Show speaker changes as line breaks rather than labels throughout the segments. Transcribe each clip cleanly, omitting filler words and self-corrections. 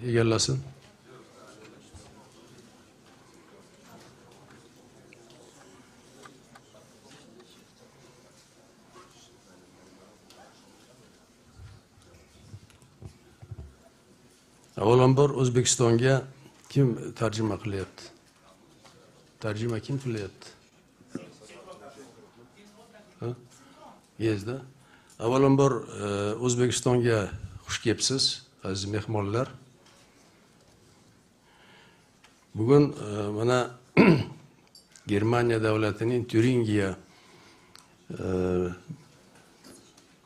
egallasin. Avvalambor O'zbekistonga kim tarjima qilyapti? Tarjima kim qilyapti? Yezda. Avvalambor O'zbekistonga xush kelibsiz, aziz mehmonlar. Bugun mana Germaniya davlatining Thuringia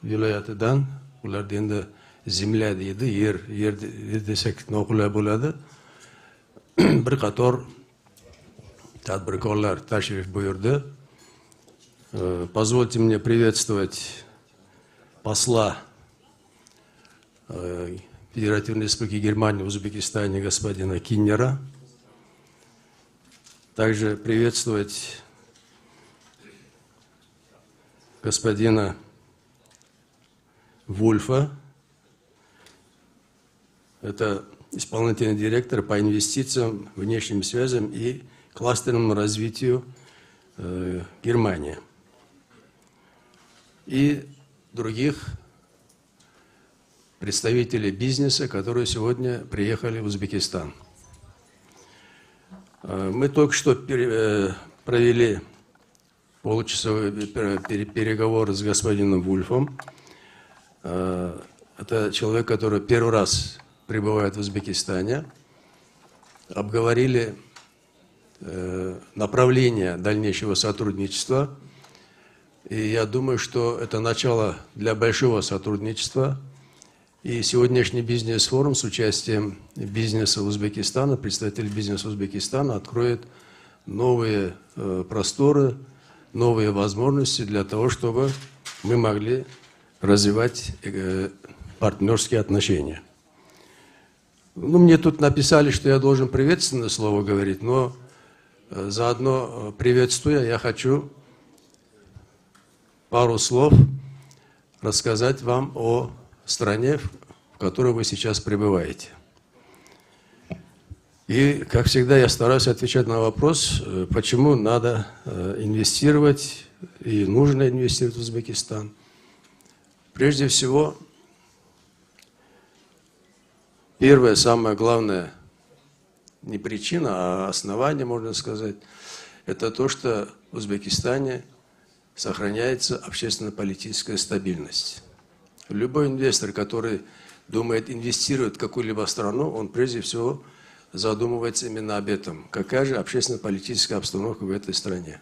viloyatidan, ularda endi Zemlya deydi, yer desak noqulay bo'ladi. Bir qator tadbirkorlar tashrif buyurdi. Позвольте мне приветствовать посла Федеративной Республики Германии в Узбекистане господина Киннера. Также приветствовать господина Вульфа. Это исполнительный директор по инвестициям, внешним связям и кластерному развитию Германии. И других представителей бизнеса, которые сегодня приехали в Узбекистан. Мы только что провели получасовые переговоры с господином Вульфом. Это человек, который первый раз пребывает в Узбекистане. Обговорили направление дальнейшего сотрудничества. И я думаю, что это начало для большого сотрудничества. И сегодняшний бизнес-форум с участием бизнеса Узбекистана, представителей бизнеса Узбекистана, откроет новые просторы, новые возможности для того, чтобы мы могли развивать партнерские отношения. Ну, мне тут написали, что я должен приветственное слово говорить, но заодно приветствуя, я хочу пару слов рассказать вам о стране, в которой вы сейчас пребываете. И, как всегда, я стараюсь отвечать на вопрос, почему надо инвестировать и нужно инвестировать в Узбекистан. Прежде всего, первое, самое главное, не причина, а основание, можно сказать, это то, что в Узбекистане сохраняется общественно-политическая стабильность. Любой инвестор, который думает инвестировать в какую-либо страну, он прежде всего задумывается именно об этом. Какая же общественно-политическая обстановка в этой стране?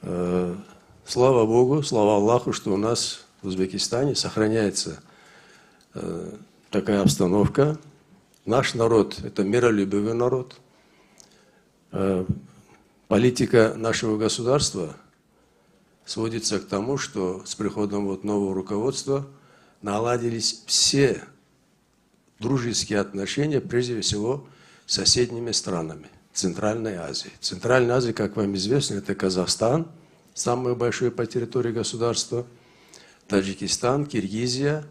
Слава Богу, слава Аллаху, что у нас в Узбекистане сохраняется такая обстановка. Наш народ – это миролюбивый народ. Политика нашего государства сводится к тому, что с приходом нового руководства наладились все дружеские отношения, прежде всего, с соседними странами Центральной Азии. Центральная Азия, как вам известно, это Казахстан, самое большое по территории государства, Таджикистан, Киргизия,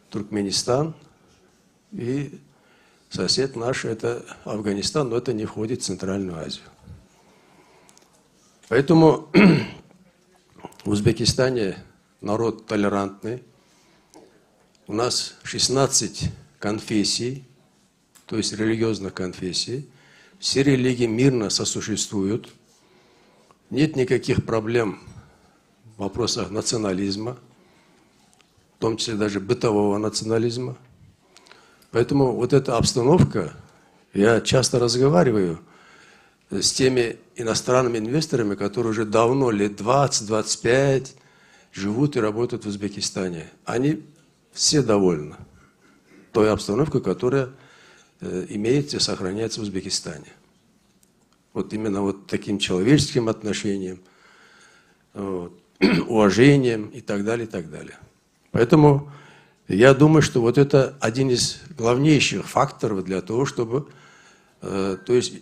Туркменистан и сосед наш это Афганистан, но это не входит в Центральную Азию. Поэтому в Узбекистане народ толерантный. У нас 16 конфессий, то есть религиозных конфессий. Все религии мирно сосуществуют. Нет никаких проблем в вопросах национализма, в том числе даже бытового национализма. Поэтому вот эта обстановка, я часто разговариваю с теми иностранными инвесторами, которые уже давно, лет 20-25, живут и работают в Узбекистане. Они все довольны той обстановкой, которая имеется и сохраняется в Узбекистане. Вот именно вот таким человеческим отношением, уважением и так далее, и так далее. Поэтому я думаю, что вот это один из главнейших факторов для того, чтобы, то есть,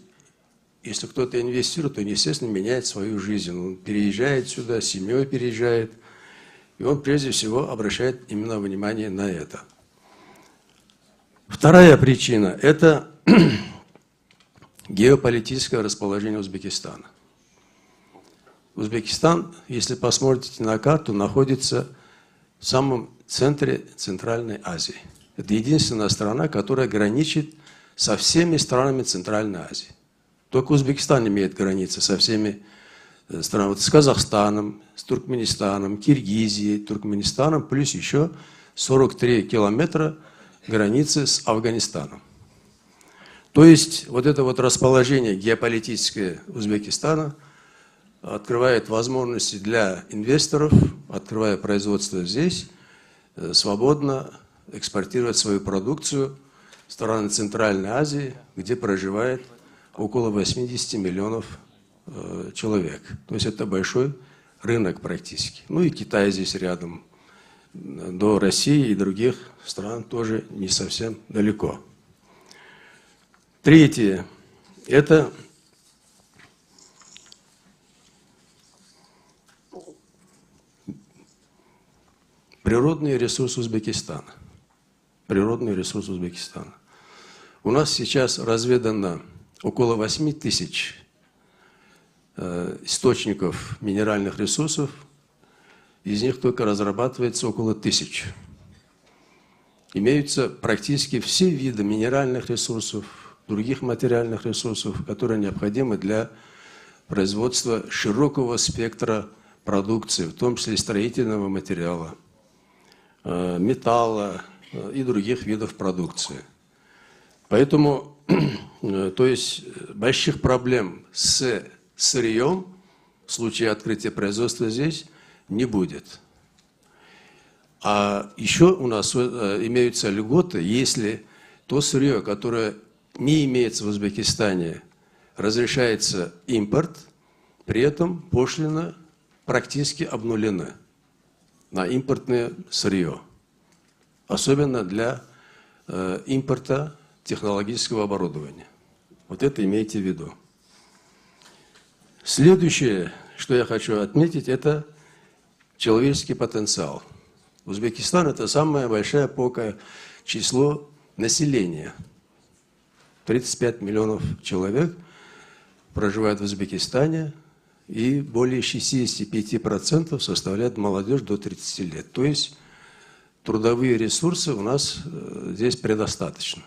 если кто-то инвестирует, то он, естественно, меняет свою жизнь. Он переезжает сюда, с семьей переезжает, и он прежде всего обращает именно внимание на это. Вторая причина – это геополитическое расположение Узбекистана. Узбекистан, если посмотрите на карту, находится в самом центре Центральной Азии. Это единственная страна, которая граничит со всеми странами Центральной Азии. Только Узбекистан имеет границы со всеми странами. Вот с Казахстаном, с Туркменистаном, Киргизией, Туркменистаном, плюс еще 43 километра границы с Афганистаном. То есть вот это вот расположение геополитическое Узбекистана открывает возможности для инвесторов, открывая производство здесь, свободно экспортировать свою продукцию в страны Центральной Азии, где проживает около 80 миллионов человек. То есть это большой рынок практически. Ну и Китай здесь рядом. До России и других стран тоже не совсем далеко. Третье – это природный ресурс Узбекистана. Природный ресурс Узбекистана. У нас сейчас разведано около 8 тысяч источников минеральных ресурсов, из них только разрабатывается около 1000. Имеются практически все виды минеральных ресурсов, других материальных ресурсов, которые необходимы для производства широкого спектра продукции, в том числе строительного материала, металла и других видов продукции. Поэтому, то есть, больших проблем с сырьем в случае открытия производства здесь не будет. А еще у нас имеются льготы, если то сырье, которое не имеется в Узбекистане, разрешается импорт, при этом пошлина практически обнулена на импортное сырье, особенно для импорта технологического оборудования. Вот это имейте в виду. Следующее, что я хочу отметить, это человеческий потенциал. Узбекистан – это самое большое по числу населения. 35 миллионов человек проживают в Узбекистане, и более 65% составляет молодежь до 30 лет. То есть трудовые ресурсы у нас здесь предостаточно.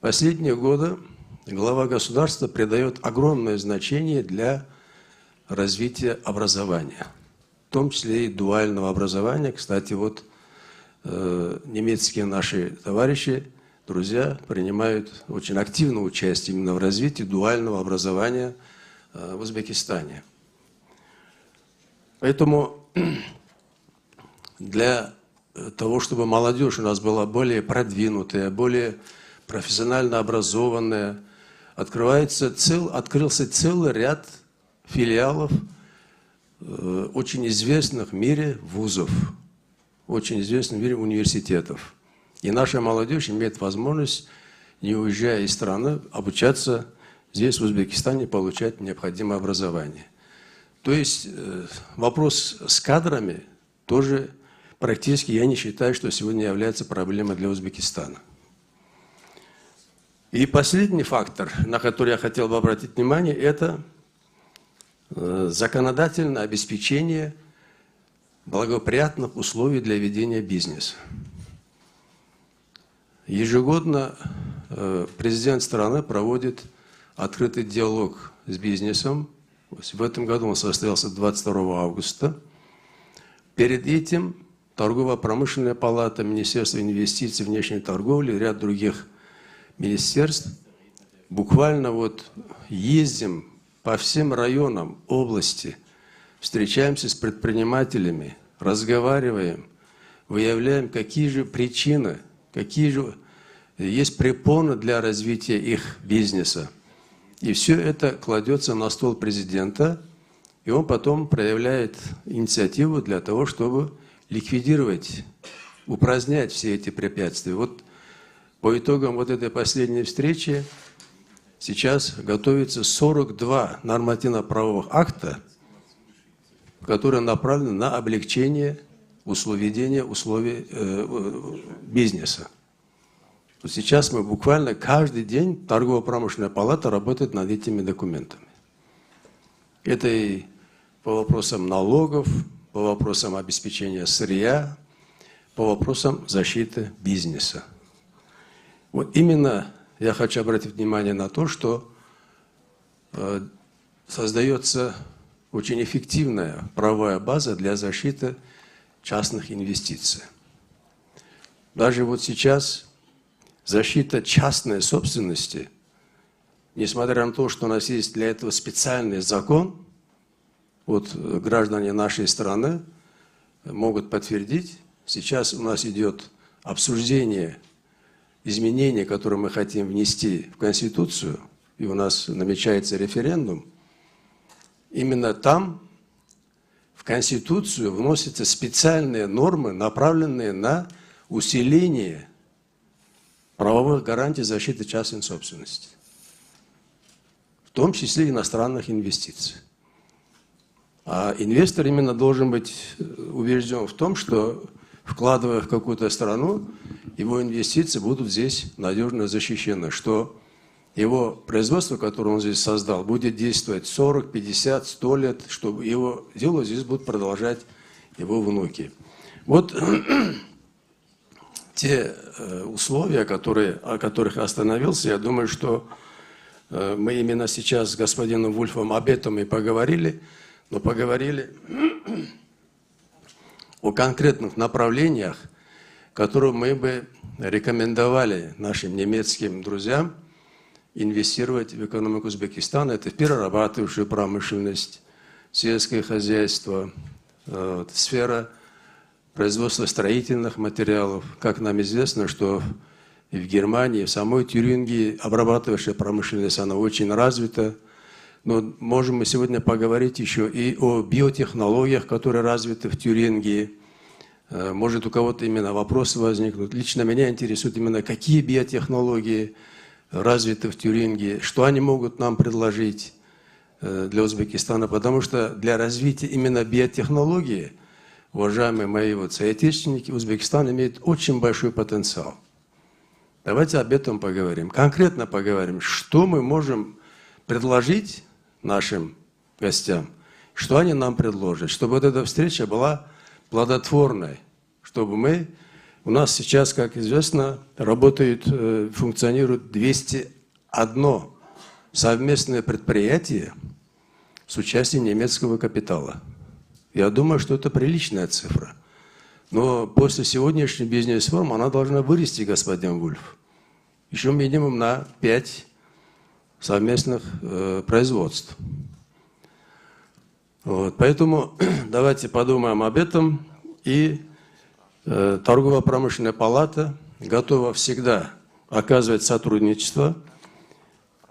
Последние годы глава государства придает огромное значение для развития образования, в том числе и дуального образования. Кстати, вот немецкие наши товарищи, друзья, принимают очень активное участие именно в развитии дуального образования в Узбекистане. Поэтому для того, чтобы молодежь у нас была более продвинутая, более профессионально образованная, открылся целый ряд филиалов очень известных в мире вузов, очень известных в мире университетов. И наша молодежь имеет возможность, не уезжая из страны, обучаться здесь, в Узбекистане, получать необходимое образование. То есть вопрос с кадрами тоже практически, я не считаю, что сегодня является проблемой для Узбекистана. И последний фактор, на который я хотел бы обратить внимание, это законодательное обеспечение благоприятных условий для ведения бизнеса. Ежегодно президент страны проводит открытый диалог с бизнесом. В этом году он состоялся 22 августа. Перед этим Торгово-промышленная палата, Министерство инвестиций, внешней торговли, ряд других министерств. Буквально вот ездим по всем районам области, встречаемся с предпринимателями, разговариваем, выявляем, какие же причины, какие же есть препоны для развития их бизнеса. И все это кладется на стол президента, и он потом проявляет инициативу для того, чтобы ликвидировать, упразднять все эти препятствия. Вот по итогам вот этой последней встречи сейчас готовится 42 нормативно-правовых акта, которые направлены на облегчение ведения условий бизнеса. Вот сейчас мы буквально каждый день, торгово-промышленная палата работает над этими документами. Это и по вопросам налогов, по вопросам обеспечения сырья, по вопросам защиты бизнеса. Вот именно я хочу обратить внимание на то, что создается очень эффективная правовая база для защиты частных инвестиций. Даже вот сейчас защита частной собственности, несмотря на то, что у нас есть для этого специальный закон, вот граждане нашей страны могут подтвердить, сейчас у нас идет обсуждение изменений, которые мы хотим внести в Конституцию, и у нас намечается референдум. Именно там, в Конституцию, вносятся специальные нормы, направленные на усиление правовых гарантий защиты частной собственности, в том числе иностранных инвестиций. А инвестор именно должен быть убежден в том, что, вкладывая в какую-то страну, его инвестиции будут здесь надежно защищены, что его производство, которое он здесь создал, будет действовать 40, 50, 100 лет, чтобы его дело здесь будут продолжать его внуки. Вот те условия, о которых остановился, я думаю, что мы именно сейчас с господином Вульфом об этом и поговорили, но поговорили о конкретных направлениях, которые мы бы рекомендовали нашим немецким друзьям инвестировать в экономику Узбекистана. Это перерабатывающую промышленность, сельское хозяйство, сфера производства строительных материалов. Как нам известно, что и в Германии, и в самой Тюрингии обрабатывающая промышленность, она очень развита. Но можем мы сегодня поговорить еще и о биотехнологиях, которые развиты в Тюрингии. Может, у кого-то именно вопросы возникнут. Лично меня интересует именно, какие биотехнологии развиты в Тюрингии, что они могут нам предложить для Узбекистана, потому что для развития именно биотехнологии, уважаемые мои соотечественники, Узбекистан имеет очень большой потенциал. Давайте об этом поговорим. Конкретно поговорим, что мы можем предложить нашим гостям, что они нам предложат, чтобы вот эта встреча была плодотворной, чтобы у нас сейчас, как известно, функционирует 201 совместное предприятие с участием немецкого капитала. Я думаю, что это приличная цифра. Но после сегодняшнего бизнес-форума она должна вырасти, господин Вульф, еще минимум на 5 совместных производств. Вот, поэтому давайте подумаем об этом. И торгово-промышленная палата готова всегда оказывать сотрудничество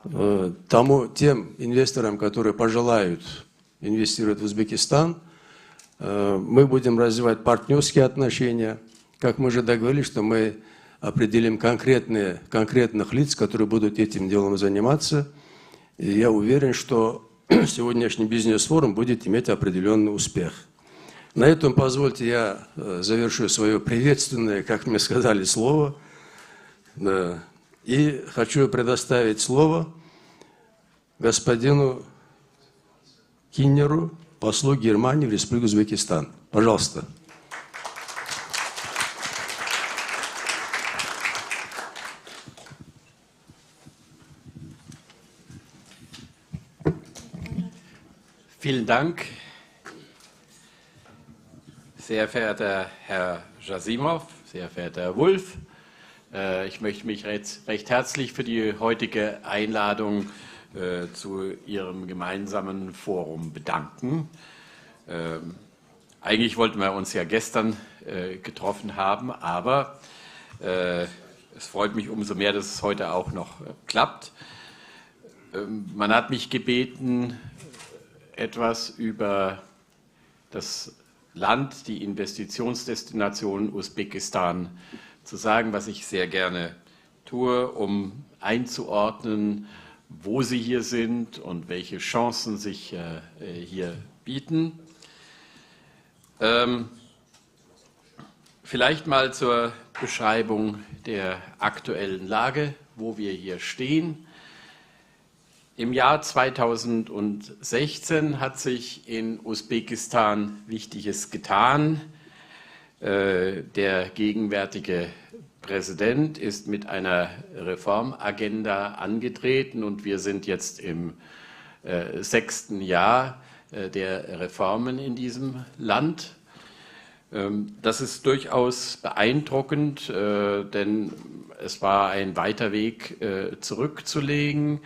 тем инвесторам, которые пожелают инвестировать в Узбекистан. Мы будем развивать партнерские отношения. Как мы уже договорились, что мы определим конкретных лиц, которые будут этим делом заниматься. И я уверен, что сегодняшний бизнес-форум будет иметь определенный успех. На этом, позвольте, я завершу свое приветственное, как мне сказали, слово. И хочу предоставить слово господину Киннеру, послу Германии в Республику Узбекистан. Пожалуйста.
Vielen Dank, sehr verehrter Herr Jasimov, sehr verehrter Herr Wulff. Ich möchte mich recht herzlich für die heutige Einladung zu Ihrem gemeinsamen Forum bedanken. Eigentlich wollten wir uns ja gestern getroffen haben, aber es freut mich umso mehr, dass es heute auch noch klappt. Man hat mich gebeten, etwas über das Land, die Investitionsdestination Usbekistan zu sagen, was ich sehr gerne tue, um einzuordnen, wo Sie hier sind und welche Chancen sich hier bieten. Vielleicht mal zur Beschreibung der aktuellen Lage, wo wir hier stehen. Im Jahr 2016 hat sich in Usbekistan Wichtiges getan. Der gegenwärtige Präsident ist mit einer Reformagenda angetreten und wir sind jetzt im 6. Jahr der Reformen in diesem Land. Das ist durchaus beeindruckend, denn es war ein weiter Weg zurückzulegen.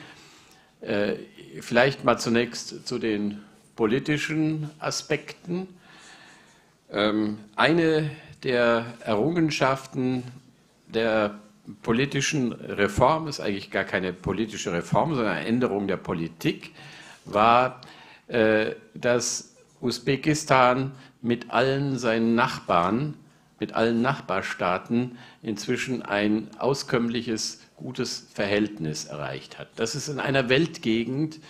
Vielleicht mal zunächst zu den politischen Aspekten. Eine der Errungenschaften der politischen Reform ist eigentlich gar keine politische Reform, sondern eine Änderung der Politik, war, dass Usbekistan mit allen seinen Nachbarn, mit allen Nachbarstaaten inzwischen ein auskömmliches, gutes Verhältnis erreicht hat. Das ist in einer Weltgegend,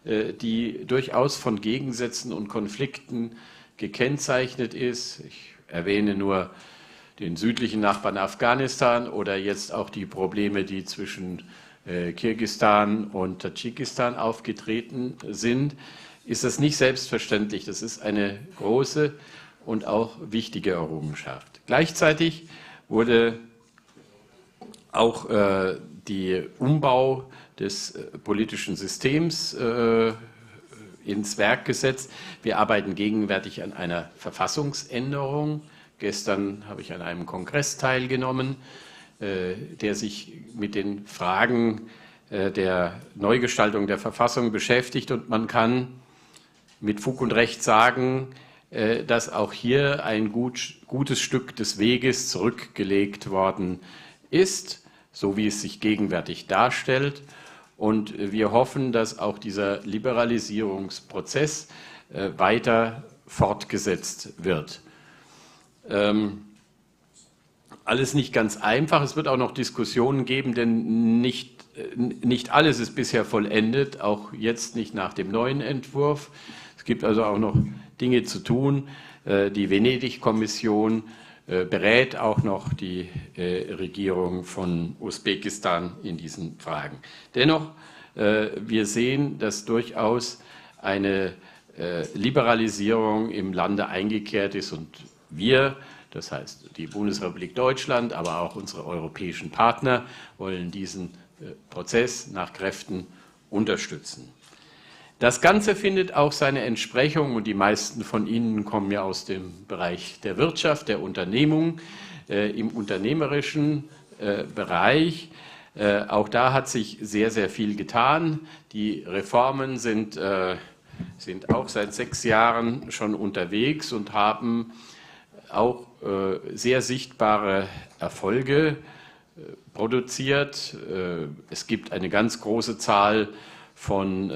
die durchaus von Gegensätzen und Konflikten gekennzeichnet ist. Ich erwähne nur den südlichen Nachbarn Afghanistan oder jetzt auch die Probleme, die zwischen Kirgisistan und Tadschikistan aufgetreten sind, ist das nicht selbstverständlich. Das ist eine große und auch wichtige Errungenschaft. Gleichzeitig wurde auch der Umbau des politischen Systems ins Werk gesetzt. Wir arbeiten gegenwärtig an einer Verfassungsänderung. Gestern habe ich an einem Kongress teilgenommen, der sich mit den Fragen der Neugestaltung der Verfassung beschäftigt. Und man kann mit Fug und Recht sagen, dass auch hier ein gutes Stück des Weges zurückgelegt worden ist, so wie es sich gegenwärtig darstellt. Und wir hoffen, dass auch dieser Liberalisierungsprozess weiter fortgesetzt wird. Alles nicht ganz einfach. Es wird auch noch Diskussionen geben, denn nicht alles ist bisher vollendet, auch jetzt nicht nach dem neuen Entwurf. Es gibt also auch noch Dinge zu tun. Die Venedig-Kommission berät auch noch die Regierung von Usbekistan in diesen Fragen. Dennoch, wir sehen, dass durchaus eine Liberalisierung im Lande eingekehrt ist und wir, das heißt die Bundesrepublik Deutschland, aber auch unsere europäischen Partner, wollen diesen Prozess nach Kräften unterstützen. Das Ganze findet auch seine Entsprechung, und die meisten von Ihnen kommen ja aus dem Bereich der Wirtschaft, der Unternehmung, im unternehmerischen Bereich. Auch da hat sich sehr, sehr viel getan. Die Reformen sind auch seit 6 Jahren schon unterwegs und haben auch sehr sichtbare Erfolge produziert. Es gibt eine ganz große Zahl von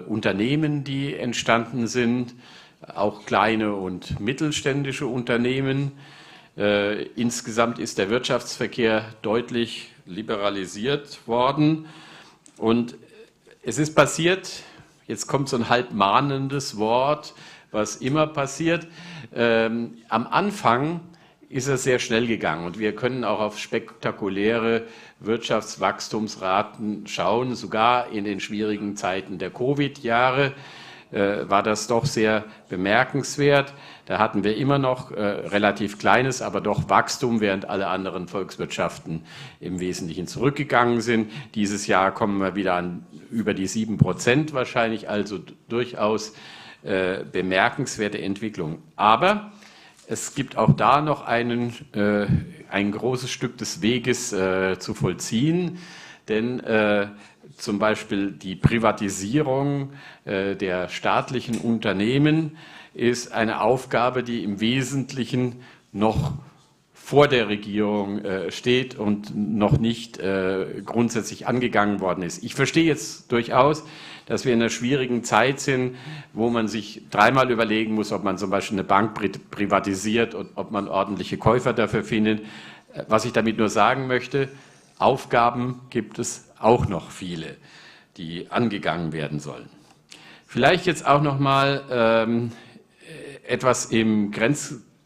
Unternehmen, die entstanden sind, auch kleine und mittelständische Unternehmen. Insgesamt ist der Wirtschaftsverkehr deutlich liberalisiert worden. Und es ist passiert, jetzt kommt so ein halb mahnendes Wort, was immer passiert. Am Anfang ist es sehr schnell gegangen und wir können auch auf spektakuläre Wirtschaftswachstumsraten schauen. Sogar in den schwierigen Zeiten der Covid-Jahre war das doch sehr bemerkenswert. Da hatten wir immer noch relativ kleines, aber doch Wachstum, während alle anderen Volkswirtschaften im Wesentlichen zurückgegangen sind. Dieses Jahr kommen wir wieder an über die 7% wahrscheinlich, also durchaus bemerkenswerte Entwicklung. Aber es gibt auch da noch ein großes Stück des Weges zu vollziehen, denn zum Beispiel die Privatisierung der staatlichen Unternehmen ist eine Aufgabe, die im Wesentlichen noch vor der Regierung steht und noch nicht grundsätzlich angegangen worden ist. Ich verstehe jetzt durchaus, dass wir in einer schwierigen Zeit sind, wo man sich dreimal überlegen muss, ob man zum Beispiel eine Bank privatisiert und ob man ordentliche Käufer dafür findet. Was ich damit nur sagen möchte, Aufgaben gibt es auch noch viele, die angegangen werden sollen. Vielleicht jetzt auch noch mal etwas im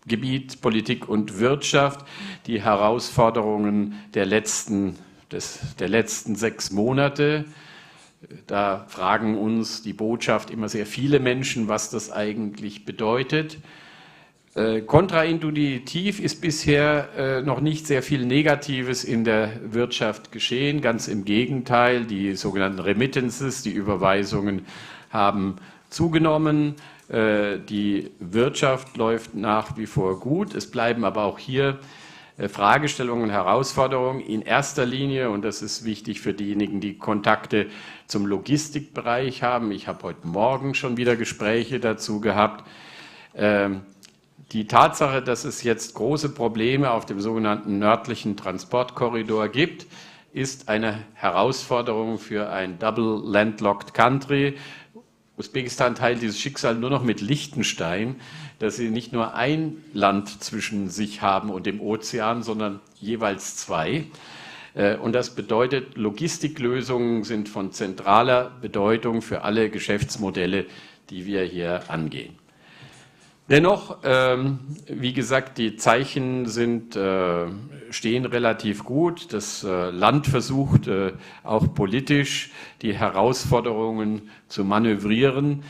Gebiet Politik und Wirtschaft die Herausforderungen der letzten 6 Monate. Da fragen uns die Botschaft immer sehr viele Menschen, was das eigentlich bedeutet. Kontraintuitiv ist bisher noch nicht sehr viel Negatives in der Wirtschaft geschehen. Ganz im Gegenteil, die sogenannten Remittances, die Überweisungen haben zugenommen. Die Wirtschaft läuft nach wie vor gut. Es bleiben aber auch hier Fragestellungen und Herausforderungen in erster Linie, und das ist wichtig für diejenigen, die Kontakte zum Logistikbereich haben. Ich habe heute Morgen schon wieder Gespräche dazu gehabt. Die Tatsache, dass es jetzt große Probleme auf dem sogenannten nördlichen Transportkorridor gibt, ist eine Herausforderung für ein Double Landlocked Country. Usbekistan teilt dieses Schicksal nur noch mit Liechtenstein, dass sie nicht nur ein Land zwischen sich haben und dem Ozean, sondern jeweils 2. Und das bedeutet, Logistiklösungen sind von zentraler Bedeutung für alle Geschäftsmodelle, die wir hier angehen. Dennoch, wie gesagt, die Zeichen stehen relativ gut. Das Land versucht auch politisch die Herausforderungen zu manövrieren.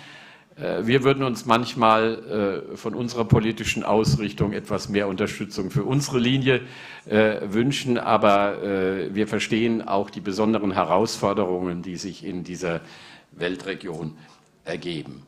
Wir würden uns manchmal von unserer politischen Ausrichtung etwas mehr Unterstützung für unsere Linie wünschen, aber wir verstehen auch die besonderen Herausforderungen, die sich in dieser Weltregion ergeben.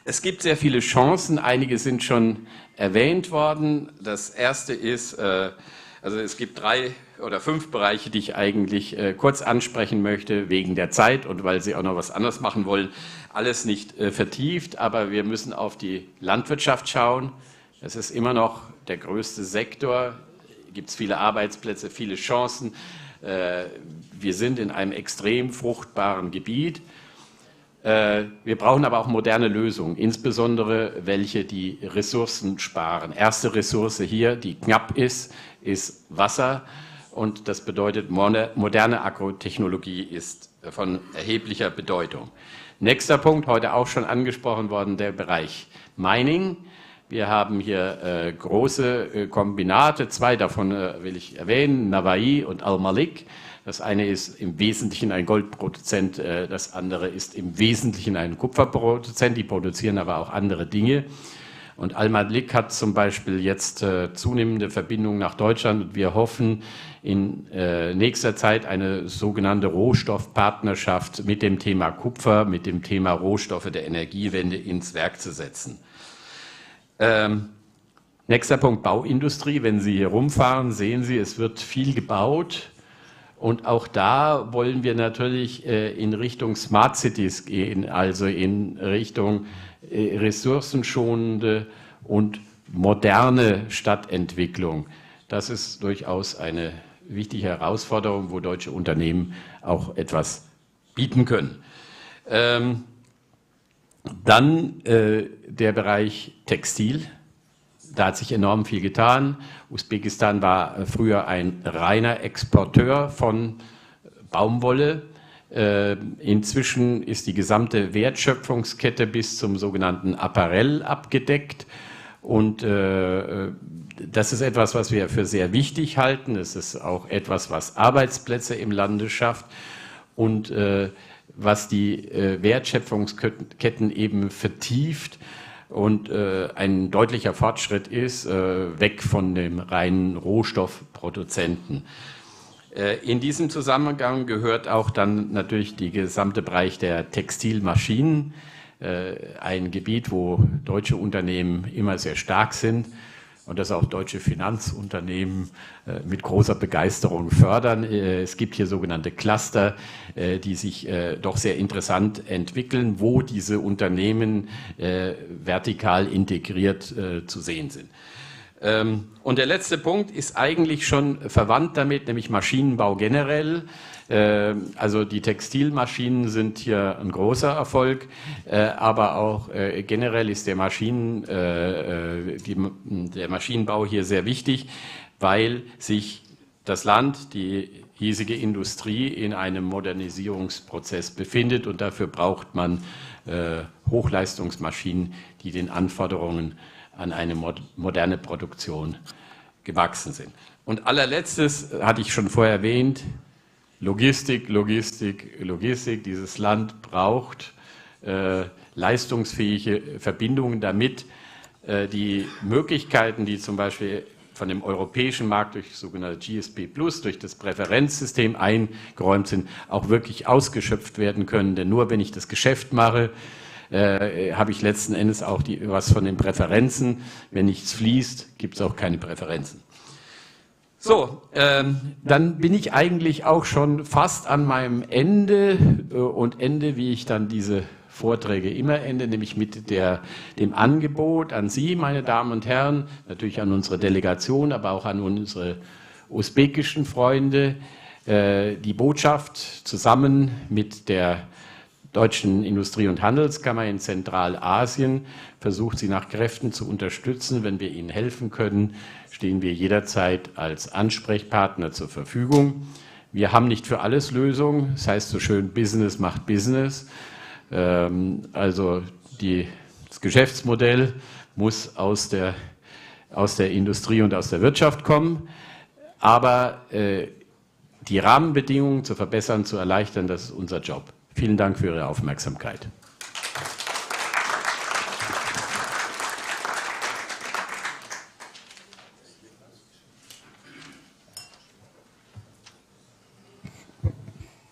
Es gibt sehr viele Chancen, einige sind schon erwähnt worden. Das erste ist, also es gibt 3 oder 5 Bereiche, die ich eigentlich kurz ansprechen möchte, wegen der Zeit und weil Sie auch noch was anderes machen wollen. Alles nicht vertieft, aber wir müssen auf die Landwirtschaft schauen. Das ist immer noch der größte Sektor. Gibt es viele Arbeitsplätze, viele Chancen. Wir sind in einem extrem fruchtbaren Gebiet. Wir brauchen aber auch moderne Lösungen, insbesondere welche die Ressourcen sparen. Erste Ressource hier, die knapp ist Wasser, und das bedeutet, moderne Agrotechnologie ist von erheblicher Bedeutung. Nächster Punkt, heute auch schon angesprochen worden, der Bereich Mining. Wir haben hier große Kombinate, 2 davon will ich erwähnen, Navai und Al-Malik. Das eine ist im Wesentlichen ein Goldproduzent, das andere ist im Wesentlichen ein Kupferproduzent, die produzieren aber auch andere Dinge. Und Al-Malik hat zum Beispiel jetzt zunehmende Verbindungen nach Deutschland, und wir hoffen in nächster Zeit eine sogenannte Rohstoffpartnerschaft mit dem Thema Kupfer, mit dem Thema Rohstoffe der Energiewende ins Werk zu setzen. Nächster Punkt, Bauindustrie. Wenn Sie hier rumfahren, sehen Sie, es wird viel gebaut. Und auch da wollen wir natürlich in Richtung Smart Cities gehen, also in Richtung ressourcenschonende und moderne Stadtentwicklung. Das ist durchaus eine wichtige Herausforderung, wo deutsche Unternehmen auch etwas bieten können. Dann der Bereich Textil. Da hat sich enorm viel getan. Usbekistan war früher ein reiner Exporteur von Baumwolle. Inzwischen ist die gesamte Wertschöpfungskette bis zum sogenannten Apparell abgedeckt. Und das ist etwas, was wir für sehr wichtig halten. Es ist auch etwas, was Arbeitsplätze im Lande schafft und was die Wertschöpfungsketten eben vertieft. Und ein deutlicher Fortschritt ist, weg von dem reinen Rohstoffproduzenten. In diesem Zusammenhang gehört auch dann natürlich der gesamte Bereich der Textilmaschinen, ein Gebiet, wo deutsche Unternehmen immer sehr stark sind und das auch deutsche Finanzunternehmen mit großer Begeisterung fördern. Es gibt hier sogenannte Cluster, die sich doch sehr interessant entwickeln, wo diese Unternehmen vertikal integriert zu sehen sind. Und der letzte Punkt ist eigentlich schon verwandt damit, nämlich Maschinenbau generell. Also die Textilmaschinen sind hier ein großer Erfolg, aber auch generell ist der Maschinenbau hier sehr wichtig, weil sich das Land, die hiesige Industrie in einem Modernisierungsprozess befindet, und dafür braucht man Hochleistungsmaschinen, die den Anforderungen an eine moderne Produktion gewachsen sind. Und allerletztes hatte ich schon vorher erwähnt, Logistik, Logistik, Logistik. Dieses Land braucht leistungsfähige Verbindungen, damit die Möglichkeiten, die zum Beispiel von dem europäischen Markt durch sogenannte GSP+, durch das Präferenzsystem eingeräumt sind, auch wirklich ausgeschöpft werden können. Denn nur wenn ich das Geschäft mache, habe ich letzten Endes auch was von den Präferenzen. Wenn nichts fließt, gibt es auch keine Präferenzen. So, dann bin ich eigentlich auch schon fast an meinem Ende und Ende, wie ich dann diese Vorträge immer ende, nämlich mit dem Angebot an Sie, meine Damen und Herren, natürlich an unsere Delegation, aber auch an unsere usbekischen Freunde, die Botschaft zusammen mit der Deutschen Industrie- und Handelskammer in Zentralasien versucht, sie nach Kräften zu unterstützen. Wenn wir ihnen helfen können, stehen wir jederzeit als Ansprechpartner zur Verfügung. Wir haben nicht für alles Lösungen, das heißt so schön, Business macht Business. Also das Geschäftsmodell muss aus der Industrie und aus der Wirtschaft kommen, aber die Rahmenbedingungen zu verbessern, zu erleichtern, das ist unser Job. Vielen Dank für Ihre Aufmerksamkeit.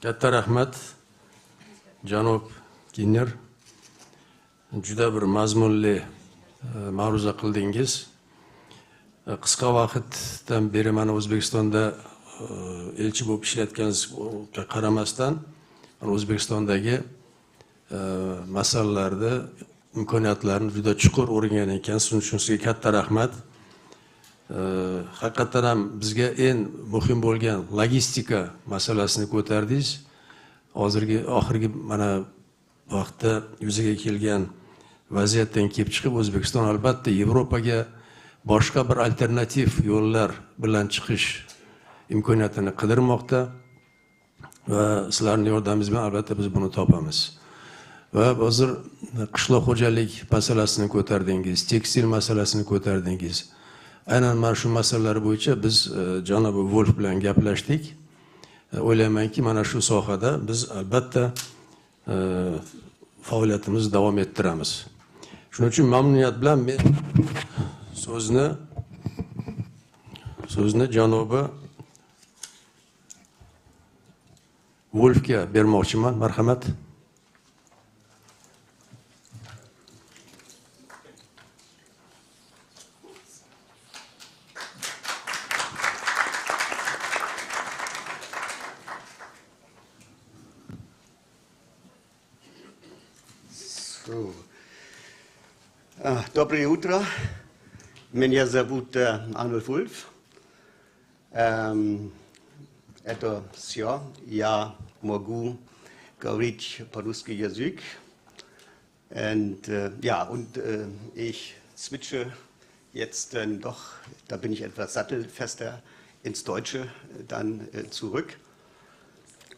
Katta rahmat, janob Kinner, juda bir mazmunli ma'ruza qildingiz. Qisqa vaqtdan beri mana O'zbekistonda elchi bo'lib ishlayotganingizga qaramasdan, O'zbekistondagi masalalarda imkoniyatlarni juda chuqur o'rgangan ekansiz. Shuning uchun sizga katta rahmat. Haqiqatan ham bizga eng muhim bo'lgan logistika masalasini ko'tardingiz. Oxirgi mana vaqtda yuzaga kelgan vaziyatdan kelib chiqib, O'zbekiston albatta Yevropaga boshqa bir alternativ yo'llar bilan chiqish imkoniyatini qidirmoqda va sizlarning yordamingiz bilan albatta biz buni topamiz. Va hozir qishloq xo'jalik masalasini ko'tardingiz, tekstil masalasini ko'tardingiz. Aynan mana shu masalalar bo'yicha biz janob Wolf bilan gaplashdik. O'ylaymanki, mana shu sohada biz albatta faoliyatimizni davom ettiramiz. Shuning uchun mamnuniyat bilan men so'zni janobi Wolfga bermoqchiman. Marhamat.
Доброе утро. Меня зовут Arnold Wolf. Это все. Я могу говорить по-русски язык. Ich switche jetzt doch, da bin ich etwas sattelfester, ins Deutsche dann zurück.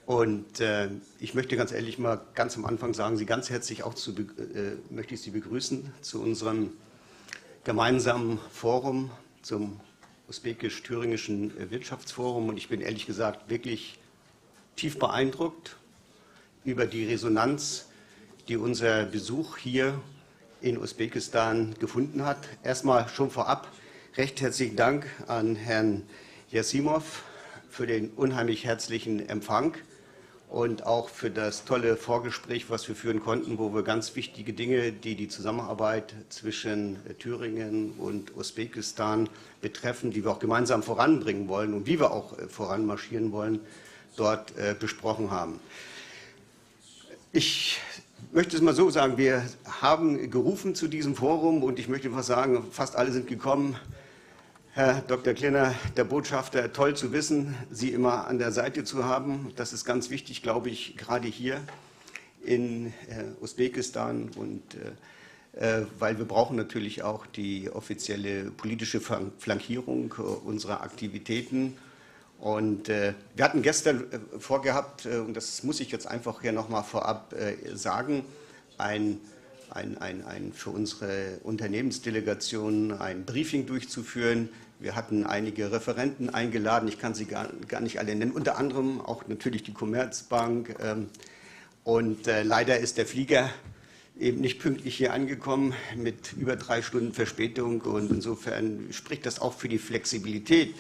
Und ich möchte ganz ehrlich mal ganz am Anfang sagen, Sie ganz herzlich auch möchte ich Sie begrüßen zu unserem gemeinsamen Forum, zum Usbekisch-Thüringischen Wirtschaftsforum. Und ich bin ehrlich gesagt wirklich tief beeindruckt über die Resonanz, die unser Besuch hier in Usbekistan gefunden hat. Erstmal schon vorab recht herzlichen Dank an Herrn Yasimov für den unheimlich herzlichen Empfang und auch für das tolle Vorgespräch, was wir führen konnten, wo wir ganz wichtige Dinge, die die Zusammenarbeit zwischen Thüringen und Usbekistan betreffen, die wir auch gemeinsam voranbringen wollen und wie wir auch voranmarschieren wollen, dort besprochen haben. Ich möchte es mal so sagen, wir haben gerufen zu diesem Forum und ich möchte mal sagen, fast alle sind gekommen. Herr Dr. Klenner, der Botschafter, toll zu wissen, Sie immer an der Seite zu haben. Das ist ganz wichtig, glaube ich, gerade hier in Usbekistan. Und weil wir brauchen natürlich auch die offizielle politische Flankierung unserer Aktivitäten. Und wir hatten gestern vorgehabt, und das muss ich jetzt einfach hier nochmal vorab sagen, ein für unsere Unternehmensdelegation ein Briefing durchzuführen. Wir hatten einige Referenten eingeladen, ich kann sie gar nicht alle nennen, unter anderem auch natürlich die Commerzbank. Und leider ist der Flieger eben nicht pünktlich hier angekommen mit über 3 Stunden Verspätung. Und insofern spricht das auch für die Flexibilität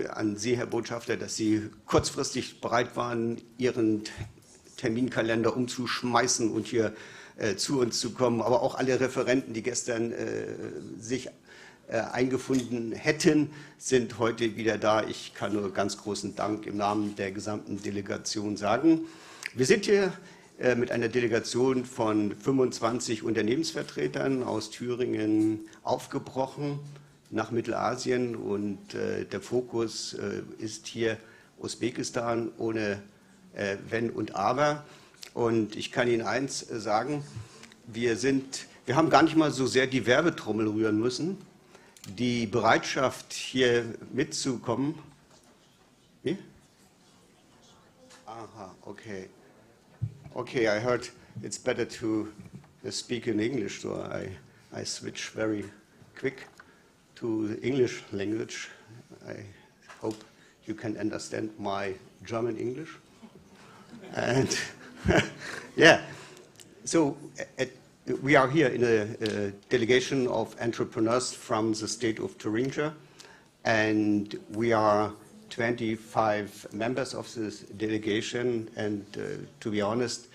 an Sie, Herr Botschafter, dass Sie kurzfristig bereit waren, Ihren Terminkalender umzuschmeißen und hier zu uns zu kommen. Aber auch alle Referenten, die gestern sich eingefunden hätten, sind heute wieder da. Ich kann nur ganz großen Dank im Namen der gesamten Delegation sagen. Wir sind hier mit einer Delegation von 25 Unternehmensvertretern aus Thüringen aufgebrochen nach Mittelasien und der Fokus ist hier Usbekistan ohne Wenn und Aber. Und ich kann Ihnen eins sagen, wir haben gar nicht mal so sehr die Werbetrommel rühren müssen. Die Bereitschaft, hier mitzukommen. Wie? Aha, okay. Okay, I heard it's better to speak in English, so I switch very quick to the English language. I hope you can understand my German English. And yeah, so we are here in a delegation of entrepreneurs from the state of Thuringia, and we are 25 members of this delegation, and to be honest,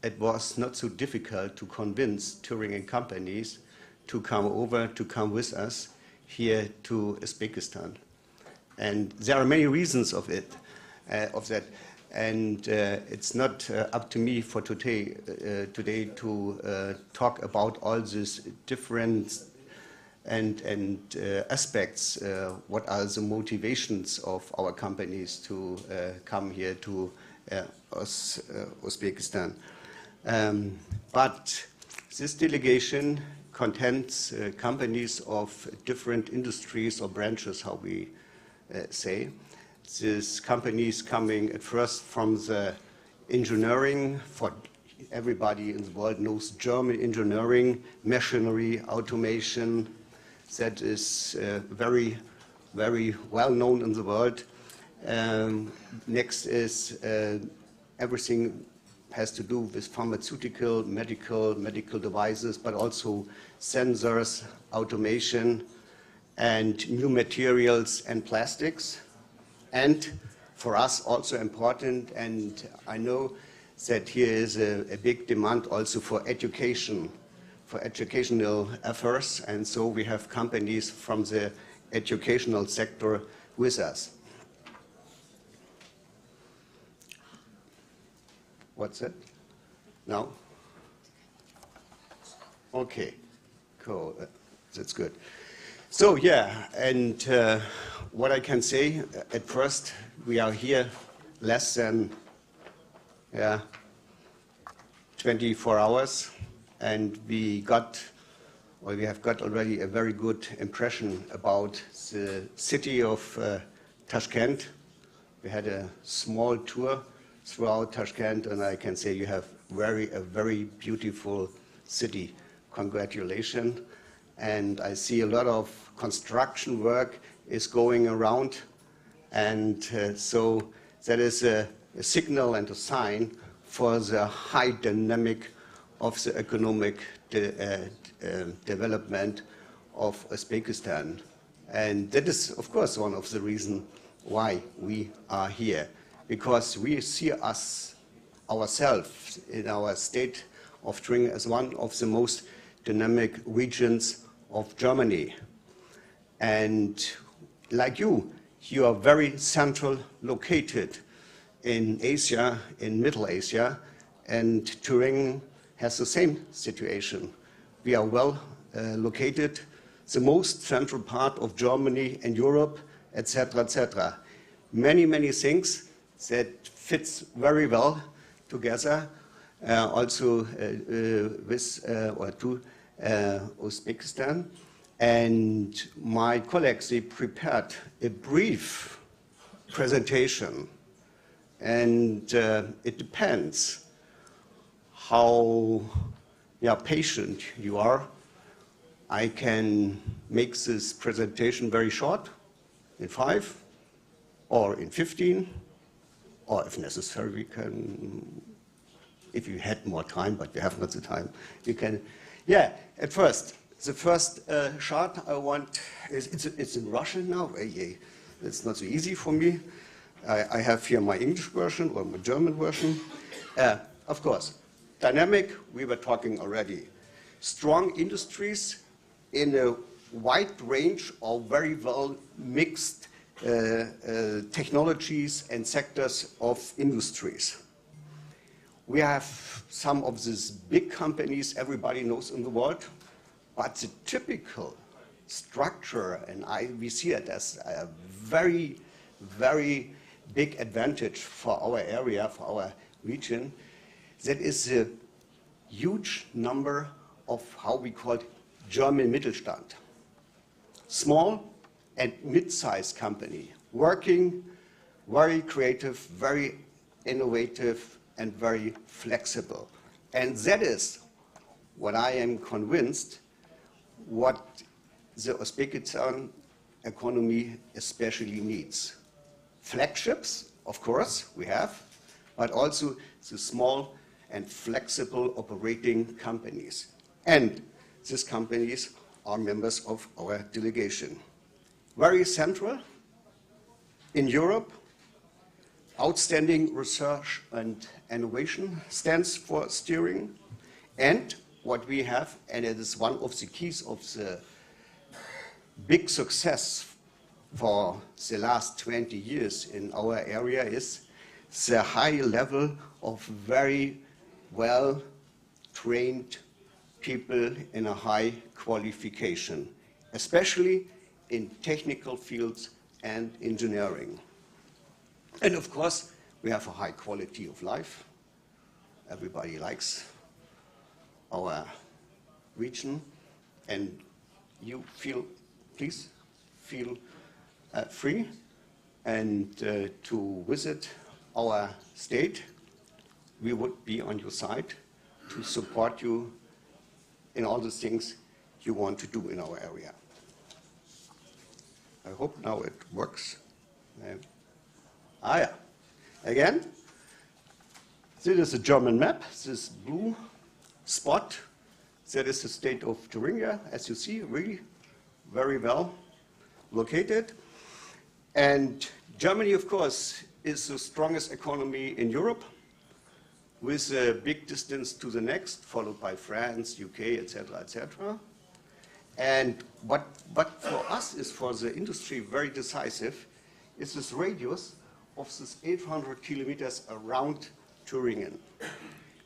it was not so difficult to convince Thuringian companies to come over, to come with us here to Uzbekistan. And there are many reasons of that. And it's not up to me for today to talk about all these different and aspects. What are the motivations of our companies to come here to Uzbekistan? But this delegation contains companies of different industries or branches, how we say. These companies coming at first from the engineering, for everybody in the world knows German engineering, machinery, automation, that is very, very well known in the world. Next is everything has to do with pharmaceutical, medical devices, but also sensors, automation, and new materials and plastics. And for us also important, and I know that here is a big demand also for education, for educational affairs, and so we have companies from the educational sector with us. What's that? No? Okay, cool, that's good. So yeah, and what I can say, at first, we are here less than 24 hours, and we have got already a very good impression about the city of Tashkent. We had a small tour throughout Tashkent, and I can say you have a very beautiful city. Congratulations. And I see a lot of construction work is going around, and so that is a signal and a sign for the high dynamic of the economic development of Uzbekistan. And that is, of course, one of the reasons why we are here, because we see ourselves in our state of Thuringia as one of the most dynamic regions of Germany. And like you are very central located in Asia, in Middle Asia, and Thuringia has the same situation. We are well located, the most central part of Germany and Europe, etc., etc. Many things that fits very well together, also with or to Uzbekistan. And my colleagues, they prepared a brief presentation, and it depends how yeah, patient you are. I can make this presentation very short, in 5 or in 15, or if necessary, we can, if you had more time, but you have not the time, you can. Yeah, at first, the first chart I want, it's in Russian now. It's not so easy for me. I have here my English version or my German version. Of course, dynamic, we were talking already. Strong industries in a wide range of very well mixed technologies and sectors of industries. We have some of these big companies everybody knows in the world, but the typical structure, and we see it as a very, very big advantage for our area, for our region, that is a huge number of how we call it German Mittelstand. Small and mid-sized company, working very creative, very innovative, and very flexible. And that is what I am convinced what the Uzbekistan economy especially needs. Flagships, of course, we have, but also the small and flexible operating companies. And these companies are members of our delegation. Very central in Europe, outstanding research and innovation stands for steering. And what we have, and it is one of the keys of the big success for the last 20 years in our area, is the high level of very well trained people in a high qualification, especially in technical fields and engineering. And of course, we have a high quality of life. Everybody likes our region, and you feel, please feel free and to visit our state. We would be on your side to support you in all the things you want to do in our area. I hope now it works. Yeah. Again, this is a German map. This blue spot, that is the state of Thuringia, as you see, really very well located. And Germany, of course, is the strongest economy in Europe, with a big distance to the next, followed by France, UK, etc., etc. And what for us is, for the industry, very decisive is this radius of this 800 kilometers around Thuringen.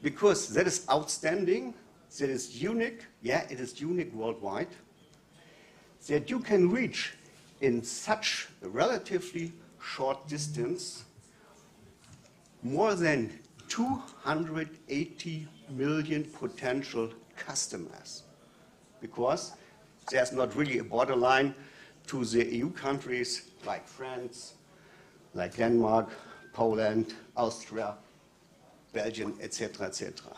Because that is outstanding, that is unique, yeah, it is unique worldwide, that you can reach in such a relatively short distance more than 280 million potential customers, because there's not really a borderline to the EU countries like France, like Denmark, Poland, Austria, Belgium, etc., etc.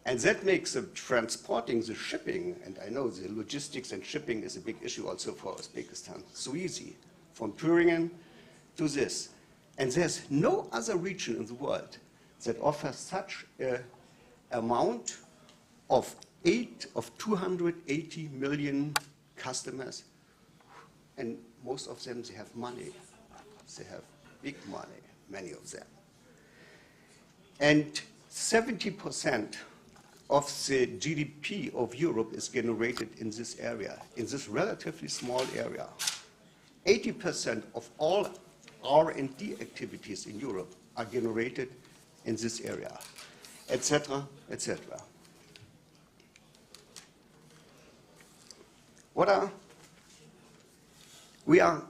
And that makes the transporting, the shipping, and I know the logistics and shipping is a big issue also for Uzbekistan, so easy, from Thuringen to this. And there's no other region in the world that offers such an amount of 280 million customers, and most of them, they have money. They have big money, many of them. And 70% of the GDP of Europe is generated in this area, in this relatively small area. 80% of all R&D activities in Europe are generated in this area, etc., etc. We are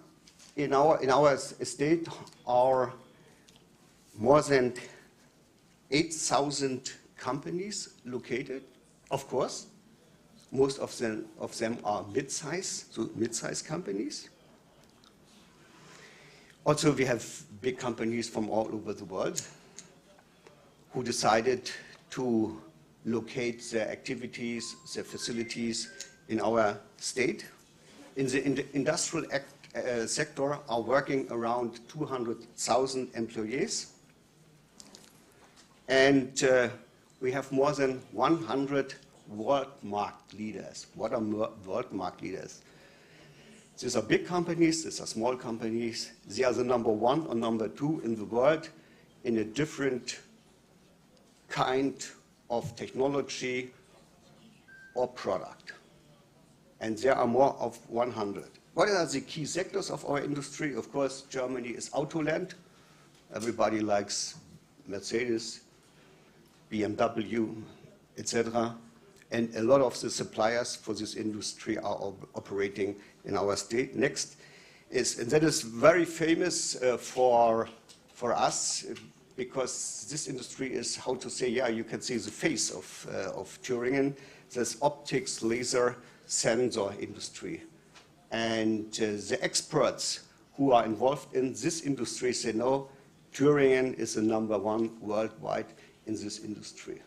in our state are more than 8,000 companies located. Of course, most of them are mid-size companies. Also, we have big companies from all over the world who decided to locate their activities, their facilities in our state. In the industrial sector are working around 200,000 employees. And we have more than 100 world market leaders. What are world market leaders? These are big companies, these are small companies. They are the number one or number two in the world in a different kind of technology or product. And there are more of 100. What are the key sectors of our industry? Of course, Germany is Autoland. Everybody likes Mercedes, BMW, etc. And a lot of the suppliers for this industry are operating in our state. Next is, and that is very famous for us, because this industry is, how to say, yeah, you can see the face of Thüringen. This optics, laser, sensor industry. And the experts who are involved in this industry say, no, Thüringen is the number one worldwide in this industry.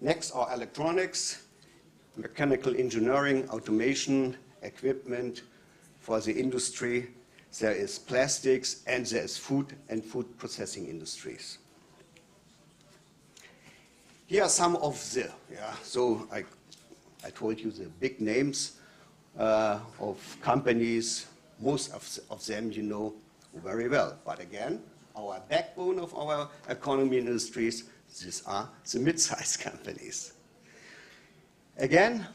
Next are electronics, mechanical engineering, automation, equipment for the industry. There is plastics, and there is food and food processing industries. Here are some of the, so I told you the big names of companies. Most of them you know very well. But again, our backbone of our economy and industries, these are the mid-sized companies. Again,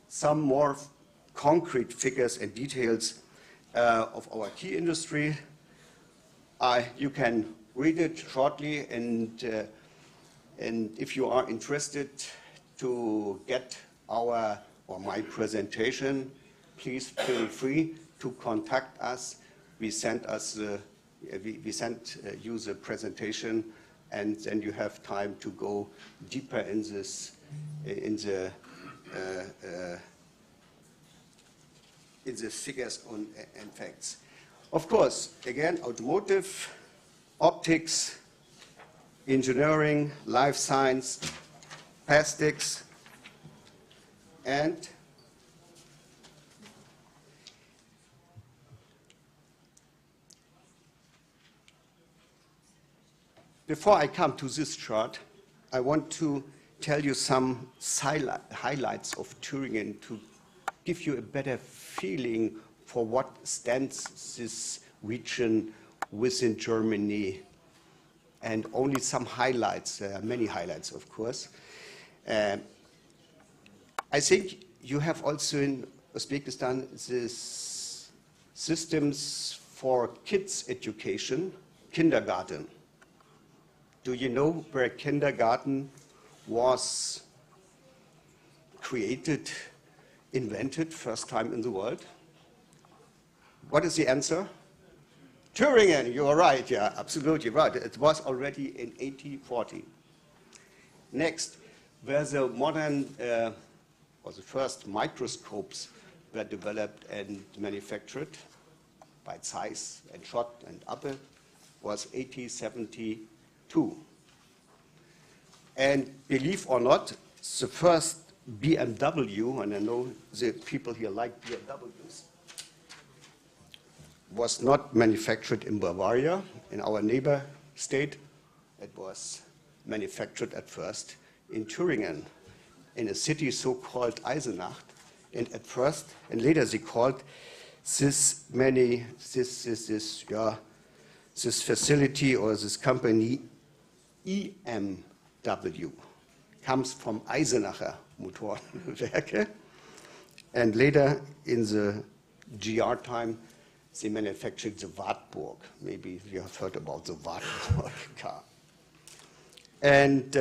some more concrete figures and details of our key industry. You can read it shortly, and if you are interested to get our or my presentation, please feel free to contact us. We sent you the presentation, and then you have time to go deeper in this, in the figures and facts. Of course, again, automotive, optics, engineering, life science, plastics, and before I come to this chart, I want to tell you some highlights of Thüringen to give you a better feeling for what stands this region within Germany, and only some highlights. There are many highlights, of course. I think you have also in Uzbekistan this systems for kids education, kindergarten. Do you know where kindergarten was created, invented, first time in the world? What is the answer? Thüringen, you are right, yeah, absolutely right. It was already in 1840. Next, where the modern, or the first microscopes were developed and manufactured by Zeiss and Schott and Appel, was 1872. And believe or not, the first BMW, and I know the people here like BMWs, was not manufactured in Bavaria, in our neighbor state. It was manufactured at first in Thüringen, in a city so-called Eisenach. And at first, and later they called this facility or this company EMW. Comes from Eisenacher Motorenwerke. And later in the GR time, they manufactured the Wartburg. Maybe you have heard about the Wartburg car. And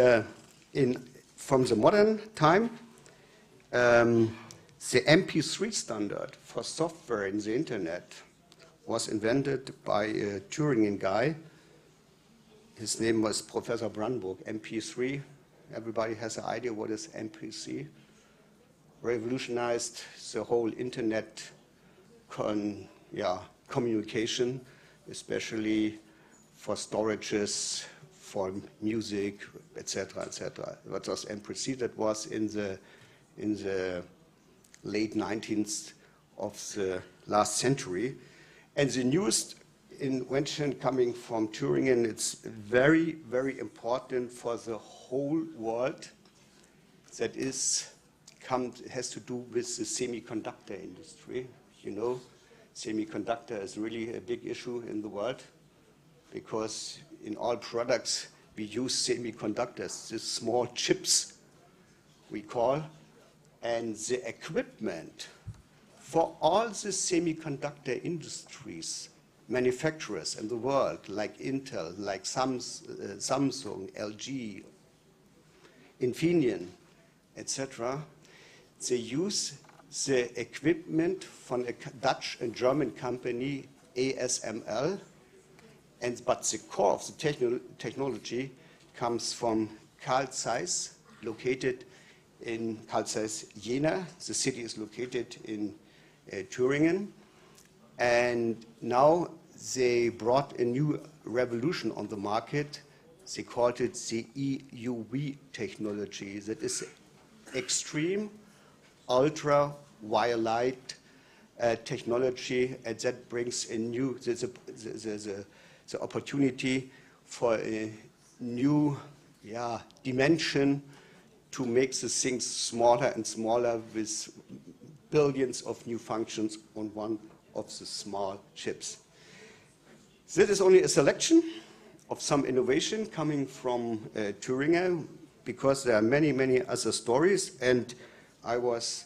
from the modern time, the MP3 standard for software in the internet was invented by a Thüringen guy. His name was Professor Brandenburg. MP3, everybody has an idea what is MP3. Revolutionized the whole internet communication, especially for storages, for music, etc., etc. What was and preceded was in the late 19th of the last century. And the newest invention coming from Thuringia, it's very, very important for the whole world. That has to do with the semiconductor industry. You know, semiconductor is really a big issue in the world because in all products we use semiconductors, these small chips we call, and the equipment for all the semiconductor industries, manufacturers in the world, like Intel, like Samsung, LG, Infineon, etc., they use the equipment from a Dutch and German company, ASML, but the core of the technology comes from Carl Zeiss, located in Carl Zeiss Jena. The city is located in Thuringia. And now they brought a new revolution on the market. They called it the EUV technology. That is extreme ultraviolet technology, and that brings a new the opportunity for a new dimension to make the things smaller and smaller with billions of new functions on one of the small chips. This is only a selection of some innovation coming from Thuringia, because there are many, many other stories, and I was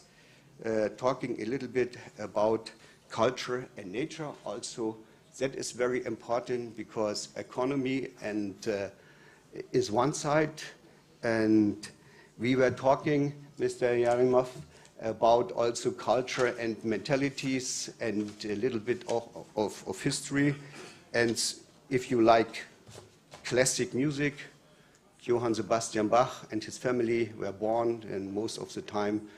talking a little bit about culture and nature also. That is very important because economy and is one side, and we were talking, Mr. Yarimov, about also culture and mentalities and a little bit of history. And if you like classic music, Johann Sebastian Bach and his family were born, and most of the time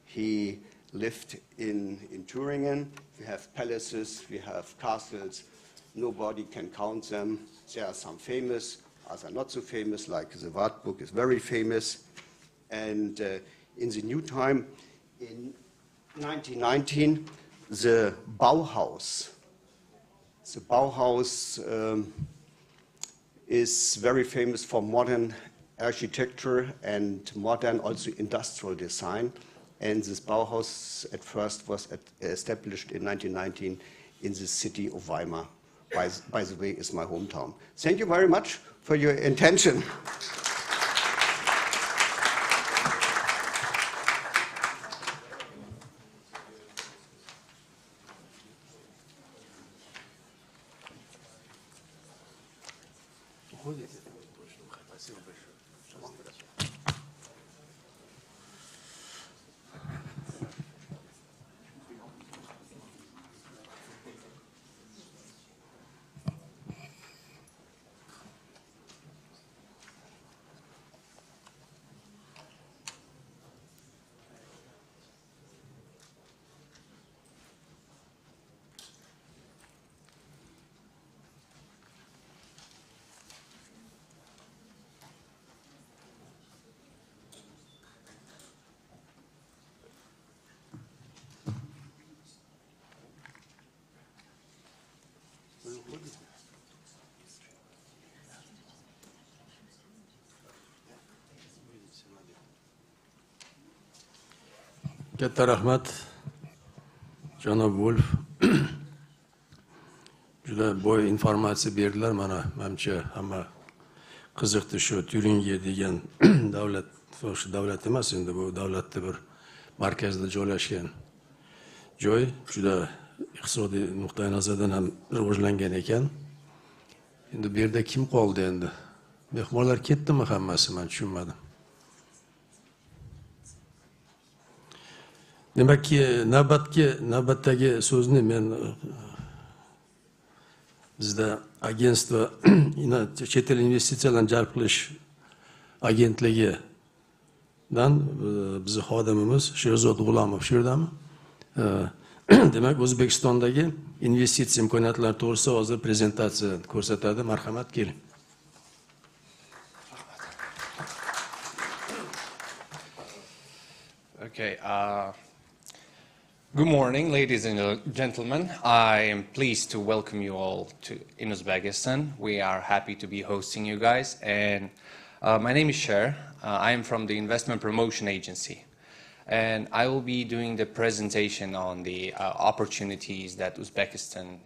he lived in Thuringia. We have palaces, we have castles, nobody can count them. There are some famous, others not so famous, like the Wartburg is very famous. And in the new time, in 1919, the Bauhaus is very famous for modern architecture and modern also industrial design. And this Bauhaus at first was established in 1919 in the city of Weimar. By the way, is my hometown. Thank you very much for your attention.
Katta rahmat, janob Wolf. Juda boy informatsiya berdilar. Mana menimcha hamma qiziqdi shu Tyuringiya degan davlat, o'sha davlat emas, endi bu davlatda bir markazda joylashgan joy, juda iqtisodiy nuqtai nazardan ham rivojlangan ekan. Endi bu yerda kim qoldi endi? Mehmonlar ketdimi hammasi? Men tushunmadim. Demakki, navbatdagi so'zni men bizda agentство chet el investitsiyalarni jalb qilish agentligidan bizni xodimimiz Sherzod G'ulomov shu yerdami? Demak, O'zbekistondagi investitsiya imkoniyatlari to'g'risida hozir prezentatsiya ko'rsatadi. Marhamat, keling.
Okay. Good morning, ladies and gentlemen. I am pleased to welcome you all in Uzbekistan. We are happy to be hosting you guys. And my name is Sher. I am from the Investment Promotion Agency. And I will be doing the presentation on the opportunities that Uzbekistan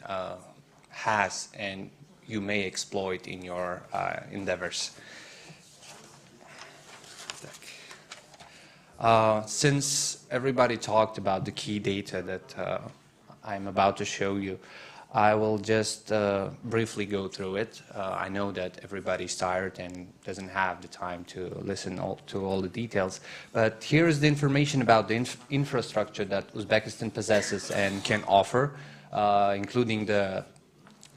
has and you may exploit in your endeavors. Since everybody talked about the key data that I'm about to show you, I will just briefly go through it. I know that everybody's tired and doesn't have the time to listen to all the details, but here is the information about the infrastructure that Uzbekistan possesses and can offer, including the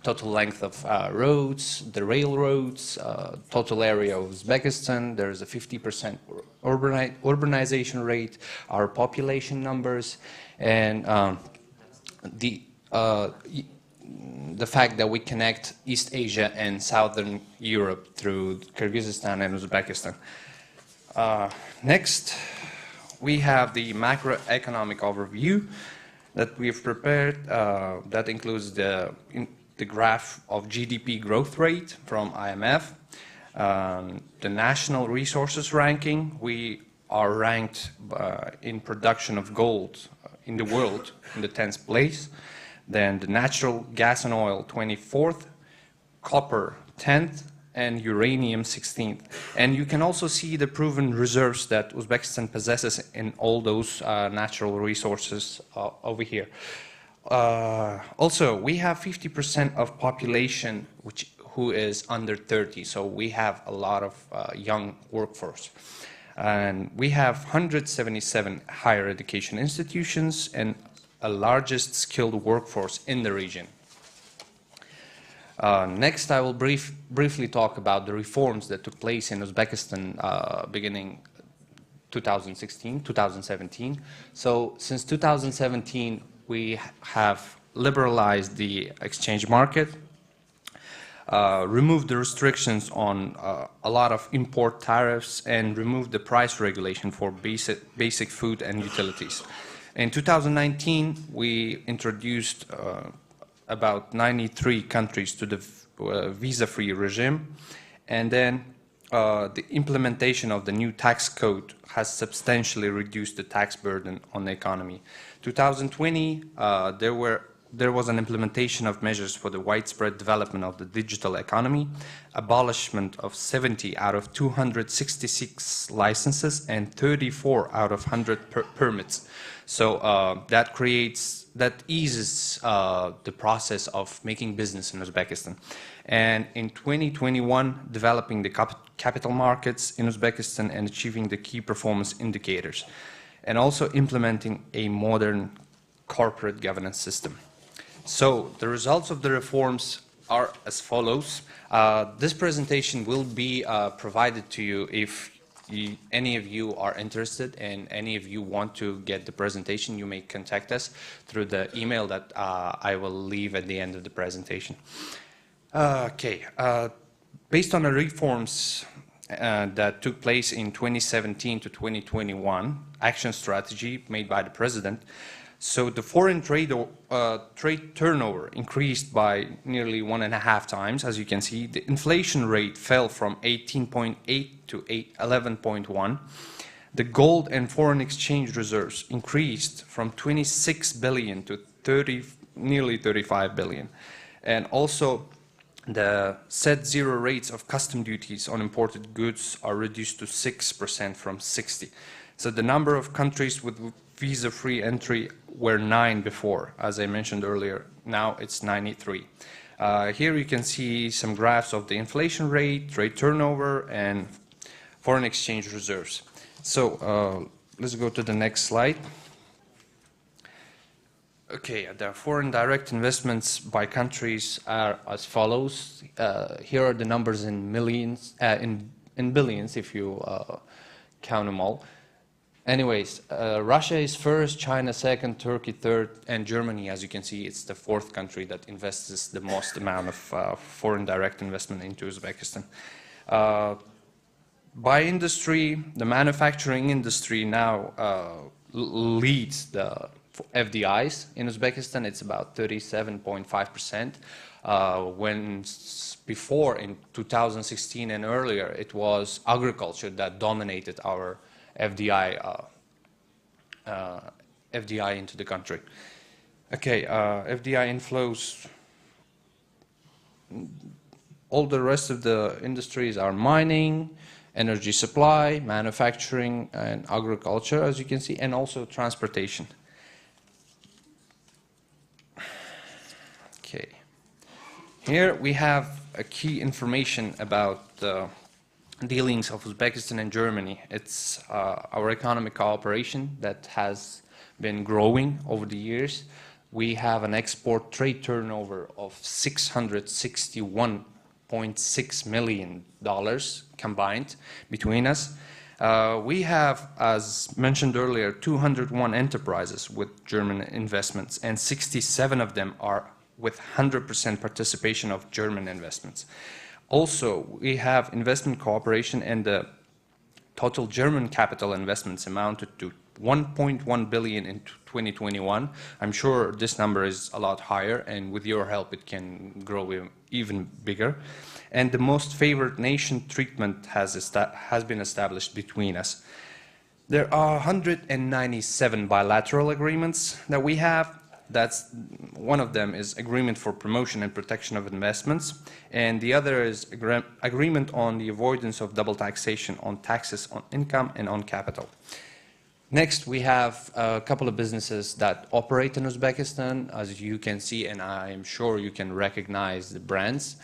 total length of roads, the railroads, total area of Uzbekistan. There is a 50% urbanization rate, our population numbers, and the fact that we connect East Asia and Southern Europe through Kyrgyzstan and Uzbekistan. Next, we have the macroeconomic overview that we've prepared. That includes the graph of GDP growth rate from IMF, the national resources ranking. We are ranked in production of gold in the world in the 10th place. Then the natural gas and oil 24th, copper 10th, and uranium 16th. And you can also see the proven reserves that Uzbekistan possesses in all those natural resources over here. Also, we have 50% of population who is under 30, so we have a lot of young workforce. And we have 177 higher education institutions and a largest skilled workforce in the region. Next, I will briefly talk about the reforms that took place in Uzbekistan beginning 2017. So since 2017, we have liberalized the exchange market, removed the restrictions on a lot of import tariffs, and removed the price regulation for basic food and utilities. In 2019, we introduced about 93 countries to the visa-free regime, and then the implementation of the new tax code has substantially reduced the tax burden on the economy. 2020, there was an implementation of measures for the widespread development of the digital economy, abolishment of 70 out of 266 licenses and 34 out of 100 permits. So that eases the process of making business in Uzbekistan. And in 2021, developing the capital markets in Uzbekistan and achieving the key performance indicators, and also implementing a modern corporate governance system. So the results of the reforms are as follows. This presentation will be provided to you if any of you are interested and any of you want to get the presentation. You may contact us through the email that I will leave at the end of the presentation. Based on the reforms that took place in 2017 to 2021, action strategy made by the president, so the foreign trade turnover increased by nearly 1.5 times. As you can see, the inflation rate fell from 18.8 to 11.1. The gold and foreign exchange reserves increased from 26 billion to nearly 35 billion. And also, the set zero rates of custom duties on imported goods are reduced to 6% from 60. So the number of countries with visa-free entry were 9 before, as I mentioned earlier. Now it's 93. Here you can see some graphs of the inflation rate, trade turnover, and foreign exchange reserves. So let's go to the next slide. Okay, the foreign direct investments by countries are as follows. Here are the numbers in millions, in billions if you count them all. Anyways, Russia is first, China second, Turkey third, and Germany, as you can see, it's the 4th country that invests the most amount of foreign direct investment into Uzbekistan. By industry, the manufacturing industry now leads the FDIs in Uzbekistan. It's about 37.5%. When before, in 2016 and earlier, it was agriculture that dominated our FDI into the country. Okay, FDI inflows. All the rest of the industries are mining, energy supply, manufacturing, and agriculture, as you can see, and also transportation. Okay. Here we have a key information about the dealings of Uzbekistan and Germany. It's our economic cooperation that has been growing over the years. We have an export trade turnover of $661.6 million combined between us. We have, as mentioned earlier, 201 enterprises with German investments, and 67 of them are with 100% participation of German investments. Also, we have investment cooperation, and the total German capital investments amounted to 1.1 billion in 2021. I'm sure this number is a lot higher, and with your help it can grow even bigger. And the most favored nation treatment has been established between us. There are 197 bilateral agreements that we have. That's one of them is agreement for promotion and protection of investments, and the other is agreement on the avoidance of double taxation on taxes on income and on capital. Next, we have a couple of businesses that operate in Uzbekistan, as you can see, and I am sure you can recognize the brands.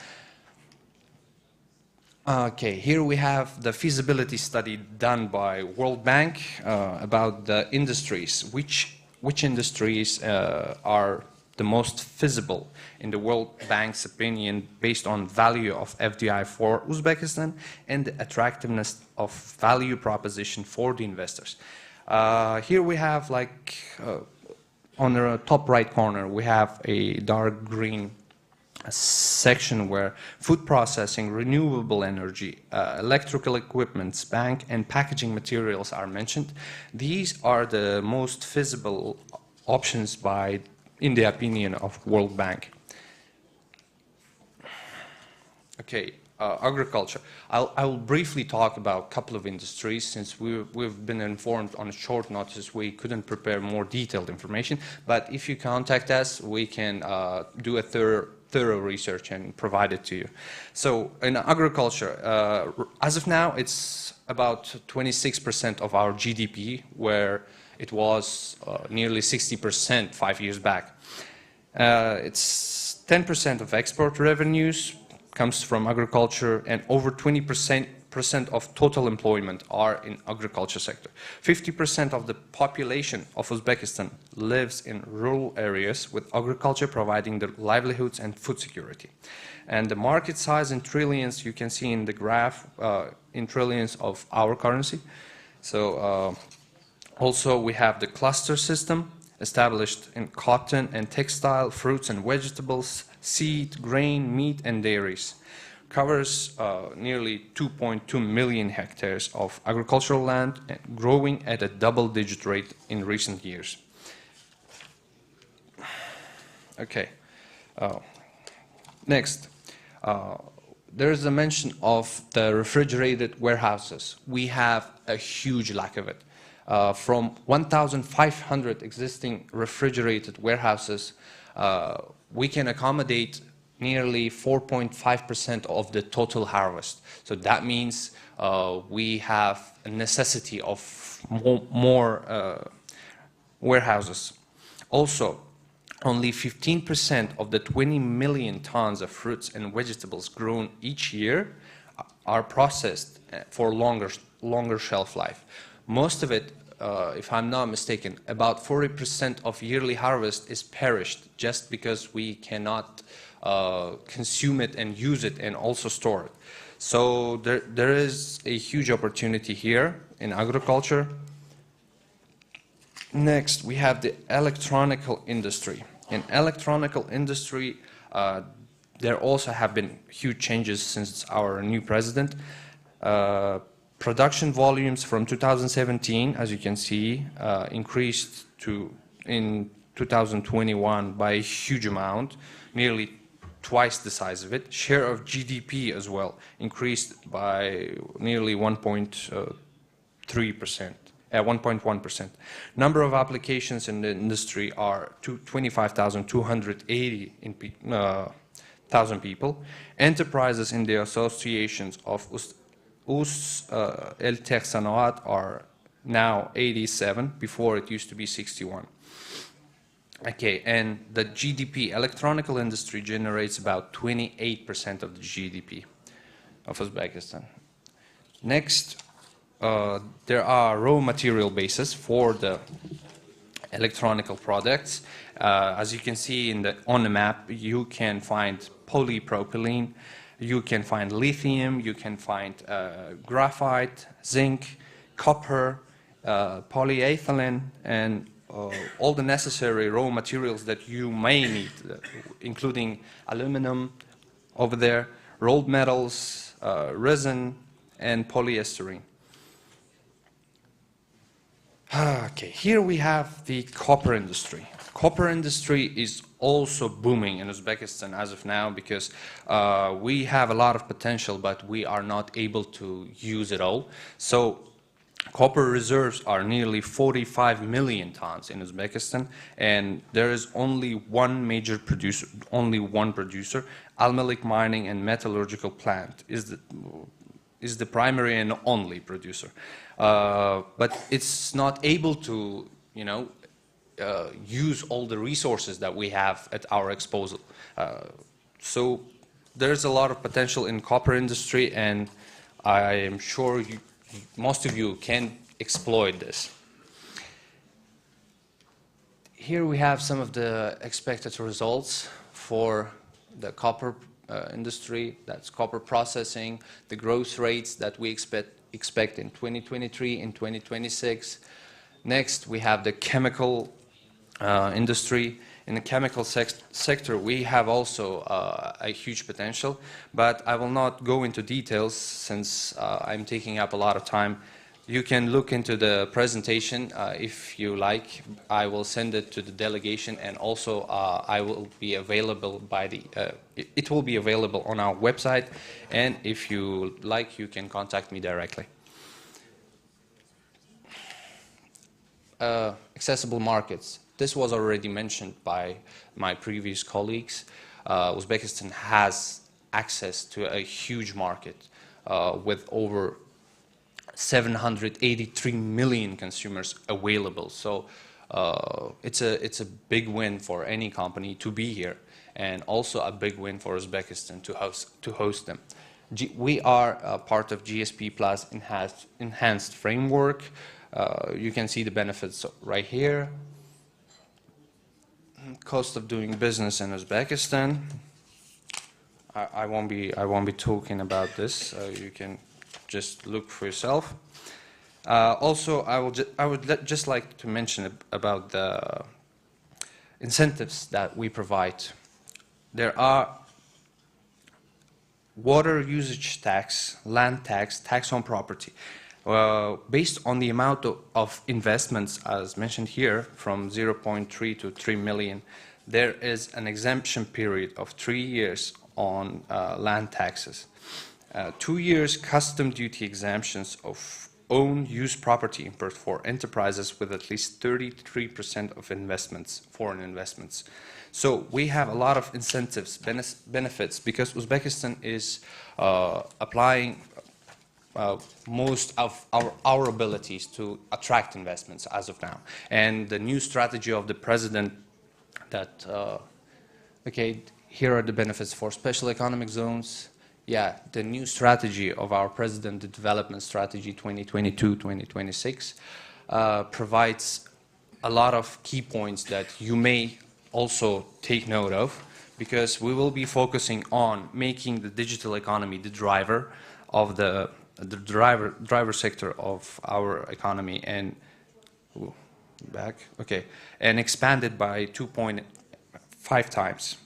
Okay, here we have the feasibility study done by World Bank about the industries, which industries are the most feasible in the World Bank's opinion based on value of FDI for Uzbekistan and the attractiveness of value proposition for the investors. Here we have, like, on the top right corner, we have a dark green section where food processing, renewable energy, electrical equipments, bank and packaging materials are mentioned. These are the most feasible options in the opinion of World Bank. Okay, agriculture. I will briefly talk about a couple of industries since we've been informed on a short notice. We couldn't prepare more detailed information, but if you contact us, we can do a thorough research and provide it to you. So in agriculture, as of now, it's about 26% of our GDP, where it was nearly 60% 5 years back. It's 10% of export revenues comes from agriculture, and over 20% of total employment are in agriculture sector. 50% of the population of Uzbekistan lives in rural areas, with agriculture providing the livelihoods and food security. And the market size in trillions, you can see in the graph, in trillions of our currency. So also we have the cluster system established in cotton and textile, fruits and vegetables, seed, grain, meat and dairies. Covers nearly 2.2 million hectares of agricultural land, and growing at a double-digit rate in recent years. Okay. Next, there is a mention of the refrigerated warehouses. We have a huge lack of it. From 1,500 existing refrigerated warehouses, we can accommodate nearly 4.5% of the total harvest. So that means we have a necessity of more warehouses. Also, only 15% of the 20 million tons of fruits and vegetables grown each year are processed for longer shelf life. Most of it, if I'm not mistaken, about 40% of yearly harvest is perished just because we cannot consume it and use it and also store it. So there is a huge opportunity here in agriculture. Next, we have the electronical industry. In electronical industry, there also have been huge changes since our new president. Production volumes from 2017, as you can see, increased in 2021 by a huge amount, nearly twice the size of it. Share of GDP as well increased by nearly 1.3%. 1.1%. Number of applications in the industry are 25,280 thousand people. Enterprises in the associations of Sanawat are now 87. Before it used to be 61. Okay, and the GDP, electronical industry generates about 28% of the GDP of Uzbekistan. Next, there are raw material bases for the electronical products. As you can see on the map, you can find polypropylene, you can find lithium, you can find graphite, zinc, copper, polyethylene, and all the necessary raw materials that you may need, including aluminum over there, rolled metals, resin, and polystyrene. Okay, here we have the copper industry. Copper industry is also booming in Uzbekistan as of now because we have a lot of potential, but we are not able to use it all. So copper reserves are nearly 45 million tons in Uzbekistan, and there is only one major producer, Al-Malik Mining and Metallurgical Plant is the primary and only producer. But it's not able to, use all the resources that we have at our disposal. So there's a lot of potential in copper industry, and I am sure most of you can exploit this. Here we have some of the expected results for the copper industry, that's copper processing, the growth rates that we expect in 2023 and 2026. Next, we have the chemical industry. In the chemical sector, we have also a huge potential, but I will not go into details since I'm taking up a lot of time. You can look into the presentation if you like. I will send it to the delegation, and also I will be available it will be available on our website, and if you like, you can contact me directly. Accessible markets. This was already mentioned by my previous colleagues. Uzbekistan has access to a huge market with over 783 million consumers available. So it's a big win for any company to be here, and also a big win for Uzbekistan to host them. We are a part of GSP Plus enhanced framework. You can see the benefits right here. Cost of doing business in Uzbekistan. I won't be talking about this. You can just look for yourself. Also, I would just like to mention about the incentives that we provide. There are water usage tax, land tax, tax on property. Based on the amount of investments, as mentioned here, from 0.3 to 3 million, there is an exemption period of 3 years on land taxes. 2 years custom duty exemptions of own use property import for enterprises with at least 33% of investments, foreign investments. So we have a lot of incentives, benefits, because Uzbekistan is applying most of our abilities to attract investments as of now. And the new strategy of the president that, okay, here are the benefits for special economic zones. Yeah, the new strategy of our president, the development strategy 2022-2026, provides a lot of key points that you may also take note of, because we will be focusing on making the digital economy the driver of the driver sector of our economy, and and expanded by 2.5 times.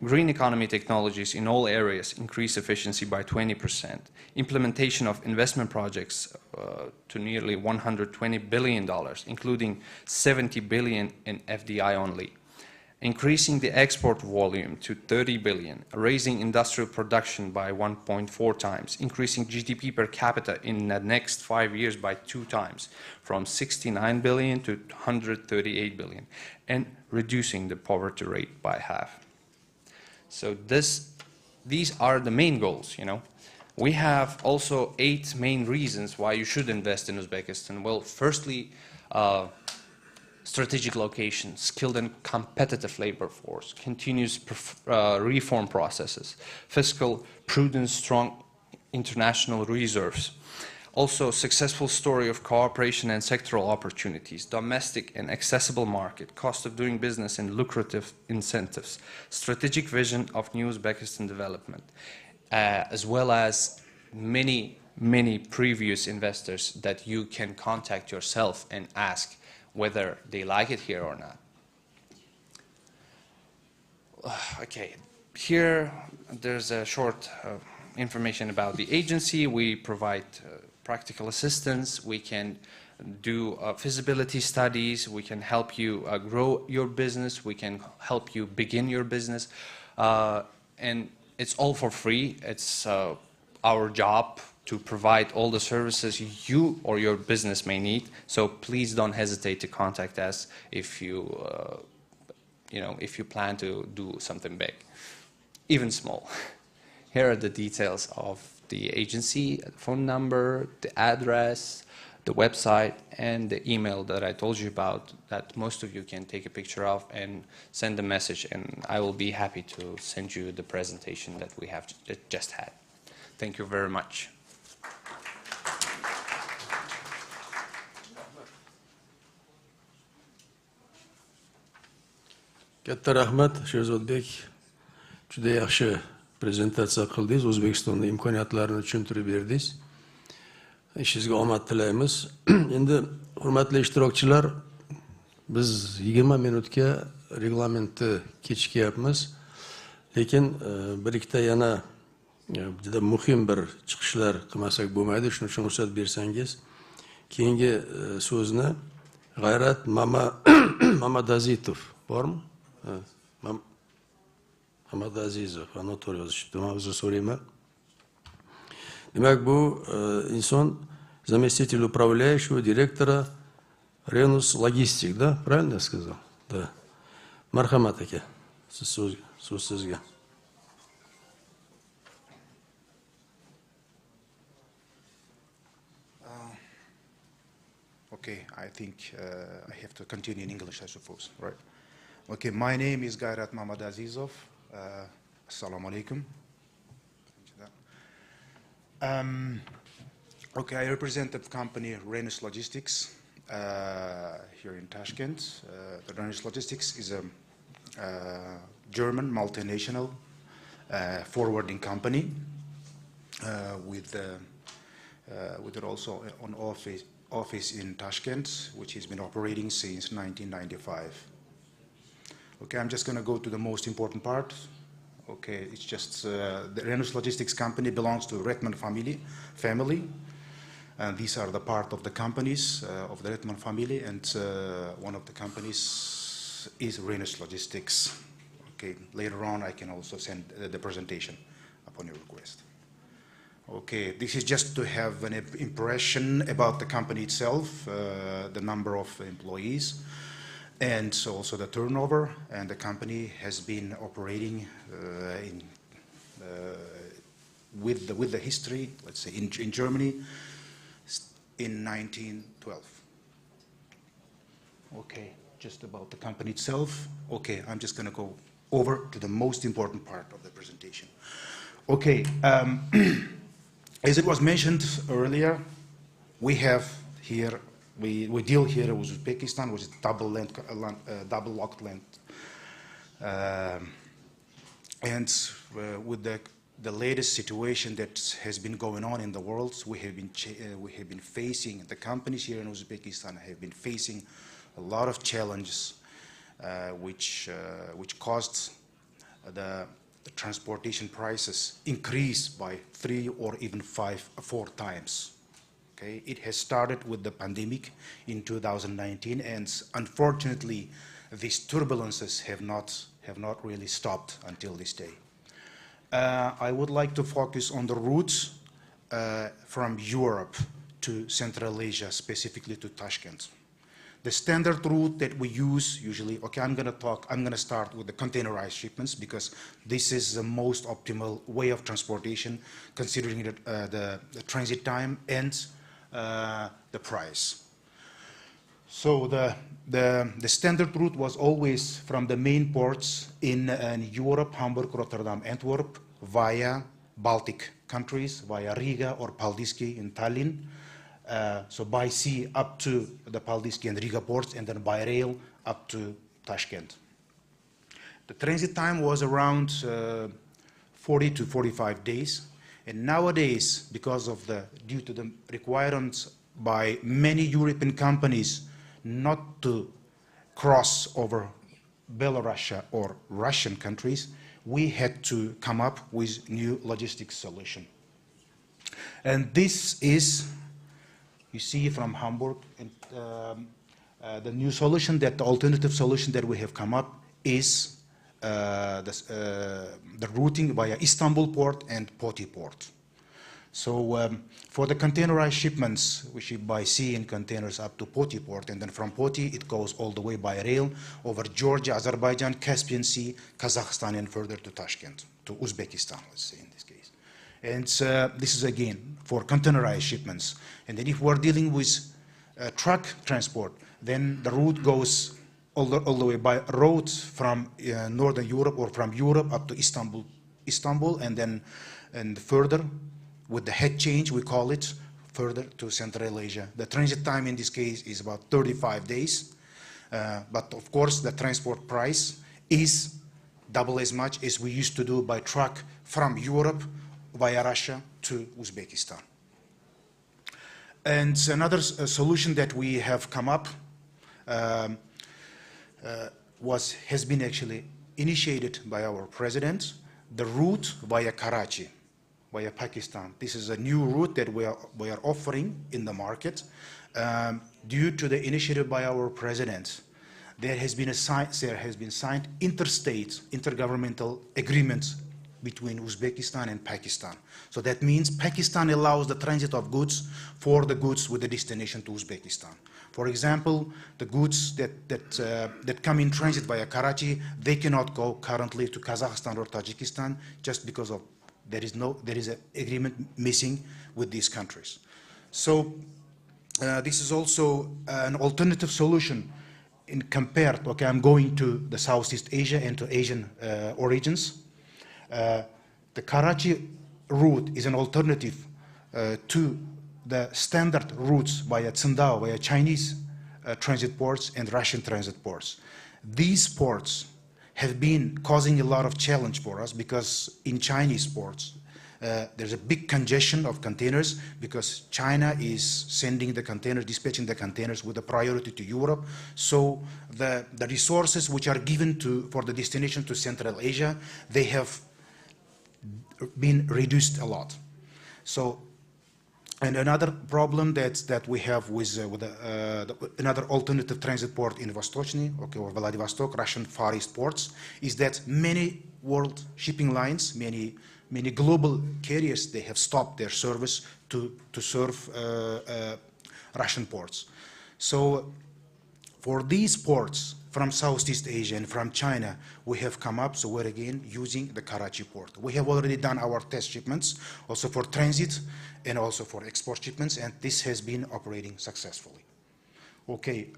Green economy technologies in all areas increase efficiency by 20%. Implementation of investment projects to nearly $120 billion, including $70 billion in FDI only. Increasing the export volume to 30 billion, raising industrial production by 1.4 times, increasing GDP per capita in the next 5 years by 2 times, from 69 billion to 138 billion, and reducing the poverty rate by half. So these are the main goals, you know. We have also 8 main reasons why you should invest in Uzbekistan. Well, firstly, strategic location, skilled and competitive labor force, continuous reform processes, fiscal prudence, strong international reserves. Also, successful story of cooperation and sectoral opportunities, domestic and accessible market, cost of doing business and lucrative incentives, strategic vision of new Uzbekistan development, as well as many previous investors that you can contact yourself and ask whether they like it here or not. Okay, here there's a short information about the agency. We provide practical assistance. We can do feasibility studies. We can help you grow your business. We can help you begin your business. And it's all for free. It's our job to provide all the services you or your business may need. So please don't hesitate to contact us if you, if you plan to do something big, even small. Here are the details of the agency, phone number, the address, the website, and the email that I told you about that most of you can take a picture of and send a message, and I will be happy to send you the presentation that we have just had. Thank you very much.
Katta rahmat, Sherzodbek. Juda yaxshi prezentatsiya qildingiz, O'zbekistonning imkoniyatlarini tushuntirib berdingiz. Ishingizga omad tilaymiz. Endi hurmatli ishtirokchilar, biz 20 minutga reglamentni kechikyapmiz. Lekin bir ikkita yana juda muhim bir chiqishlar qilmasak bo'lmaydi. Shuning uchun ruxsat bersangiz, keyingi so'zni G'ayrat Mamadazitov bormi? Mamadazizov, Anatoliy yozishibdi. Men o'zi so'rayman. Demak, bu inson заместитель управляющего директора Renus Logistic, да? Правильно я сказал? Да. Marhamat aka, so'z sizga.
Okay, I think I have to continue in English, I suppose, right? Okay, my name is Gayrat Mamadazizov. Assalamu alaikum. Okay, I represent the company Renus Logistics here in Tashkent. The Renus Logistics is a German multinational forwarding company with also an office in Tashkent, which has been operating since 1995. Okay, I'm just going to go to the most important part. Okay, it's just the Renus Logistics company belongs to Redman family, and these are the part of the companies of the Redman family, and one of the companies is Renus Logistics. Okay, later on I can also send the presentation upon your request. Okay, this is just to have an impression about the company itself, the number of employees, and also the turnover. And the company has been operating with the history, let's say, in Germany in 1912. Okay, just about the company itself. Okay, I'm just going to go over to the most important part of the presentation. Okay. As it was mentioned earlier, we have here, we deal here with Uzbekistan, which is double locked land. And with the latest situation that has been going on in the world, we have been facing, the companies here in Uzbekistan have been facing a lot of challenges which caused the transportation prices increase by 3 or even 4 times. Okay, it has started with the pandemic in 2019, and unfortunately, these turbulences have not really stopped until this day. I would like to focus on the routes from Europe to Central Asia, specifically to Tashkent. The standard route that we use usually, okay, I'm going to start with the containerized shipments because this is the most optimal way of transportation considering the transit time and the price. So the standard route was always from the main ports in Europe, Hamburg, Rotterdam, Antwerp, via Baltic countries, via Riga or Paldiski in Tallinn. So by sea up to the Paldiski and Riga ports, and then by rail up to Tashkent. The transit time was around 40 to 45 days. And nowadays, due to the requirements by many European companies not to cross over Belarus or Russian countries, we had to come up with new logistics solution. And this is, you see from Hamburg, and the new solution, the alternative solution that we have come up is the routing via Istanbul port and Poti port. So for the containerized shipments, we ship by sea in containers up to Poti port, and then from Poti it goes all the way by rail over Georgia, Azerbaijan, Caspian Sea, Kazakhstan, and further to Tashkent, to Uzbekistan, let's say in this case. And this is again for containerized shipments. And then if we're dealing with truck transport, then the route goes all the way by road from Northern Europe or from Europe up to Istanbul, and then further with the head change, we call it, further to Central Asia. The transit time in this case is about 35 days, but of course the transport price is double as much as we used to do by truck from Europe via Russia to Uzbekistan. And another solution that we have come up has been actually initiated by our president, the route via Karachi, via Pakistan. This is a new route that we are offering in the market. Due to the initiative by our president, there has been signed interstate, intergovernmental agreements between Uzbekistan and Pakistan. So that means Pakistan allows the transit of goods for the goods with the destination to Uzbekistan. For example, the goods that come in transit via Karachi, they cannot go currently to Kazakhstan or Tajikistan just because of there is an agreement missing with these countries. So this is also an alternative solution compared, okay, I'm going to the Southeast Asia and to Asian origins. The Karachi route is an alternative to the standard routes via Tsingtao, via Chinese transit ports and Russian transit ports. These ports have been causing a lot of challenge for us because in Chinese ports, there's a big congestion of containers because China is sending the containers, dispatching the containers with a priority to Europe. So the resources which are given for the destination to Central Asia, they have been reduced a lot. So, and another problem that we have with another alternative transit port in Vostochny, okay, or Vladivostok, Russian Far East ports, is that many world shipping lines, many global carriers, they have stopped their service to serve Russian ports. So for these ports from Southeast Asia and from China, we have come up, so we're again using the Karachi port. We have already done our test shipments, also for transit and also for export shipments, and this has been operating successfully. Okay,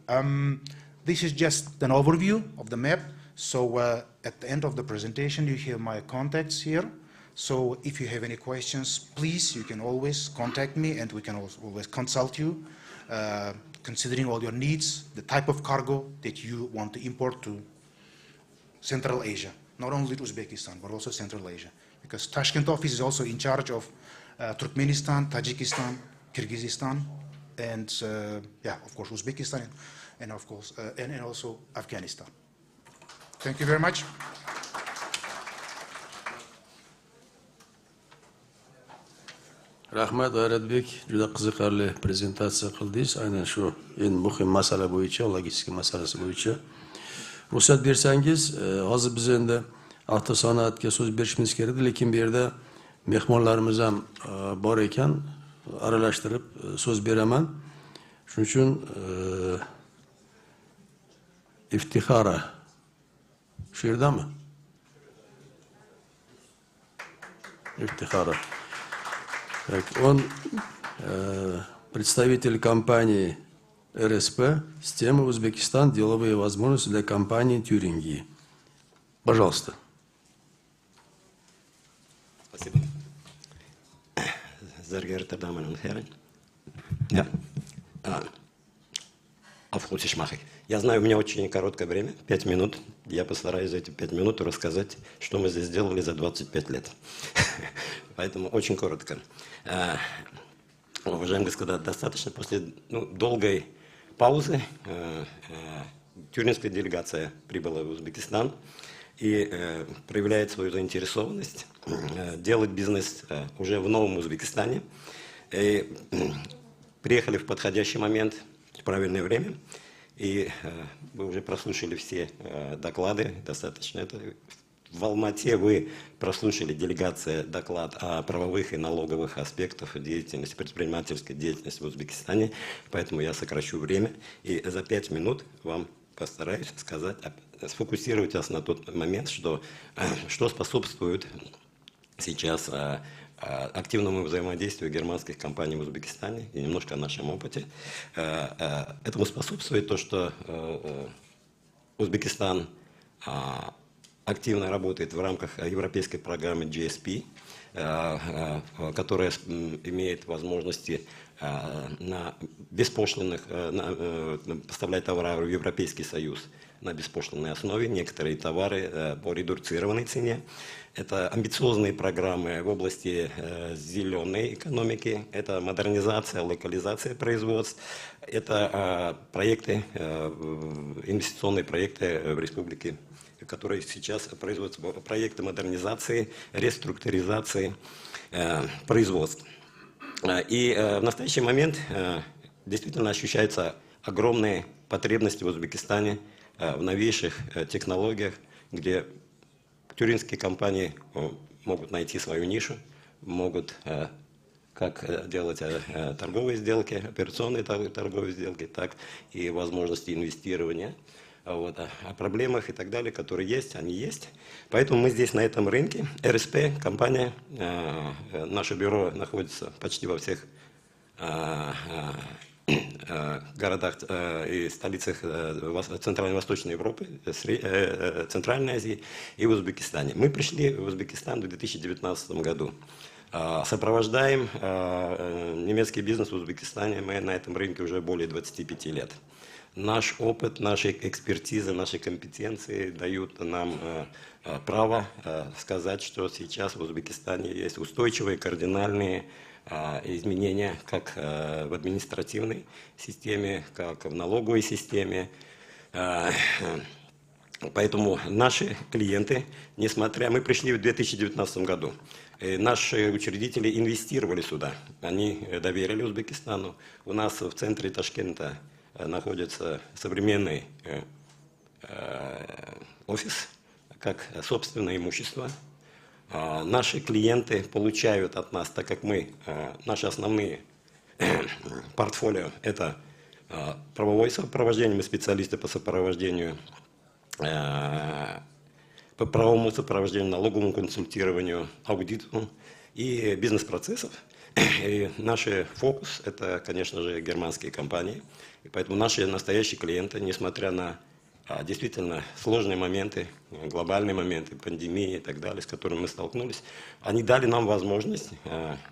this is just an overview of the map. So at the end of the presentation, you have my contacts here. So if you have any questions, please, you can always contact me and we can always consult you, considering all your needs, the type of cargo that you want to import to Central Asia, not only to Uzbekistan, but also Central Asia. Because Tashkent office is also in charge of Turkmenistan, Tajikistan, Kyrgyzstan, and yeah, of course, Uzbekistan, and of course, and also Afghanistan. Thank you very much.
Rahmat G'ayratbek, juda qiziqarli prezentatsiya qildingiz. Aynan shu eng muhim masala bo'yicha, logistika masalasi bo'yicha. Ruxsat bersangiz, hozir biz endi avtosanoatga so'z berishimiz kerak edi, lekin bu yerda mehmonlarimiz ham bor ekan, aralashtirib so'z beraman. Shuning uchun Iftixora shu yerdami? Iftixora. Он представитель компании РСП с темой Узбекистан. Деловые возможности для компании Тюрингии. Пожалуйста.
Спасибо. Я знаю, у меня очень короткое время, 5 минут. Я постараюсь за эти 5 минут рассказать, что мы здесь сделали за 25 лет. Поэтому очень коротко. Уважаемые господа, достаточно после долгой паузы тюринская делегация прибыла в Узбекистан и проявляет свою заинтересованность делать бизнес уже в новом Узбекистане. И приехали в подходящий момент, в правильное время. И вы уже прослушали все доклады, достаточно. В Алмате вы прослушали делегация доклад о правовых и налоговых аспектах деятельности, предпринимательской деятельности в Узбекистане, поэтому я сокращу время и за 5 минут вам постараюсь сказать, сфокусировать вас на тот момент, что способствует сейчас активному взаимодействию германских компаний в Узбекистане и немножко о нашем опыте. Этому способствует то, что Узбекистан активно работает в рамках европейской программы GSP, которая имеет возможности на беспошлинных поставлять товары в Европейский Союз на беспошлинной основе, некоторые товары по редуцированной цене. Это амбициозные программы в области зеленой экономики, это модернизация, локализация производств, это проекты, инвестиционные проекты в республике, которые сейчас производятся, проекты модернизации, реструктуризации производств. И в настоящий момент действительно ощущаются огромные потребности в Узбекистане в новейших технологиях, где тюринские компании могут найти свою нишу, могут как делать торговые сделки, операционные торговые сделки, так и возможности инвестирования. Вот, о проблемах и так далее, которые есть, они есть. Поэтому мы здесь на этом рынке. РСП, компания, наше бюро находится почти во всех городах и столицах Центральной и Восточной Европы, Центральной Азии и в Узбекистане. Мы пришли в Узбекистан в 2019 году. Сопровождаем немецкий бизнес в Узбекистане. Мы на этом рынке уже более 25 лет. Наш опыт, наши экспертизы, наши компетенции дают нам право сказать, что сейчас в Узбекистане есть устойчивые, кардинальные изменения как в административной системе, как в налоговой системе. Поэтому наши клиенты, несмотря... Мы пришли в 2019 году. Наши учредители инвестировали сюда. Они доверили Узбекистану. У нас в центре Ташкента находится современный офис, как собственное имущество. Наши клиенты получают от нас, так как мы, наши основные портфолио – это правовое сопровождение, мы специалисты по сопровождению, по правовому сопровождению, налоговому консультированию, аудиту и бизнес-процессов. И наш фокус – это, конечно же, германские компании. И поэтому наши настоящие клиенты, несмотря на действительно сложные моменты, глобальные моменты, пандемии и так далее, с которыми мы столкнулись, они дали нам возможность,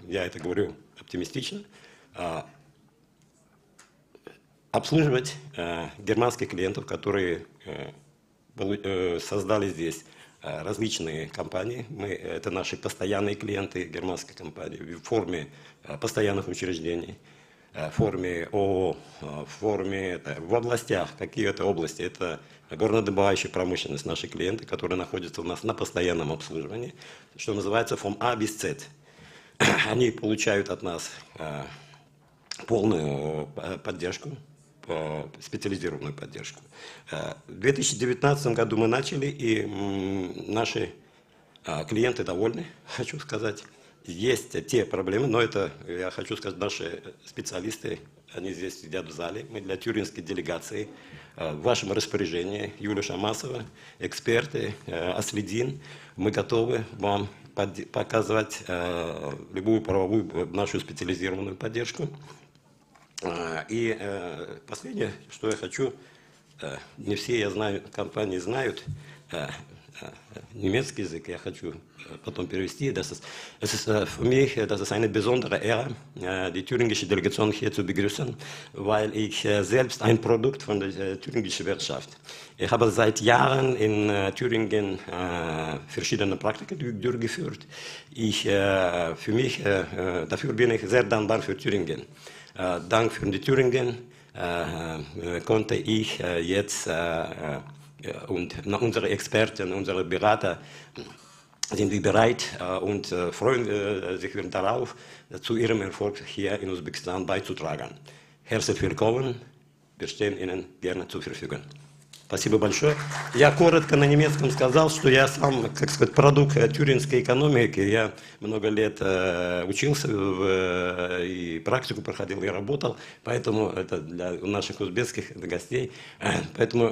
я это говорю оптимистично, обслуживать германских клиентов, которые создали здесь различные компании. Это наши постоянные клиенты, германские компании, в форме постоянных учреждений, в форме ООО, в форме в областях, какие-то области. Это горнодобывающая промышленность, наши клиенты, которые находятся у нас на постоянном обслуживании, что называется from A bis Z. они получают от нас полную поддержку, специализированную поддержку. В 2019 году мы начали, и наши клиенты довольны, хочу сказать. Есть те проблемы, но это, я хочу сказать, наши специалисты, они здесь сидят в зале, мы для тюринской делегации в вашем распоряжении, Юлия Шамасова, эксперты, Аслидин, мы готовы вам показывать любую правовую нашу специализированную поддержку. И последнее, что я хочу, не все, я знаю, компании знают немецкий язык, я хочу потом перевести. Für mich, das ist eine besondere Ehre, die thüringische Delegation hier zu begrüßen, weil ich selbst ein Produkt von der thüringischen Wirtschaft. Ich habe seit Jahren in Thüringen verschiedene Praktika durchgeführt. Dafür bin ich sehr dankbar für Thüringen. Dank für die Thüringen konnte ich jetzt und unsere Experten, unsere Berater sind wir bereit und freuen sich darauf, zu ihrem Erfolg hier in Usbekistan beizutragen. Herzlich willkommen, wir stehen Ihnen gerne zur Verfügung. Спасибо большое. Я коротко на немецком сказал, что я сам, как сказать, продукт тюрингской экономики. Я много лет учился и практику проходил, и работал, поэтому это для наших узбекских гостей. Поэтому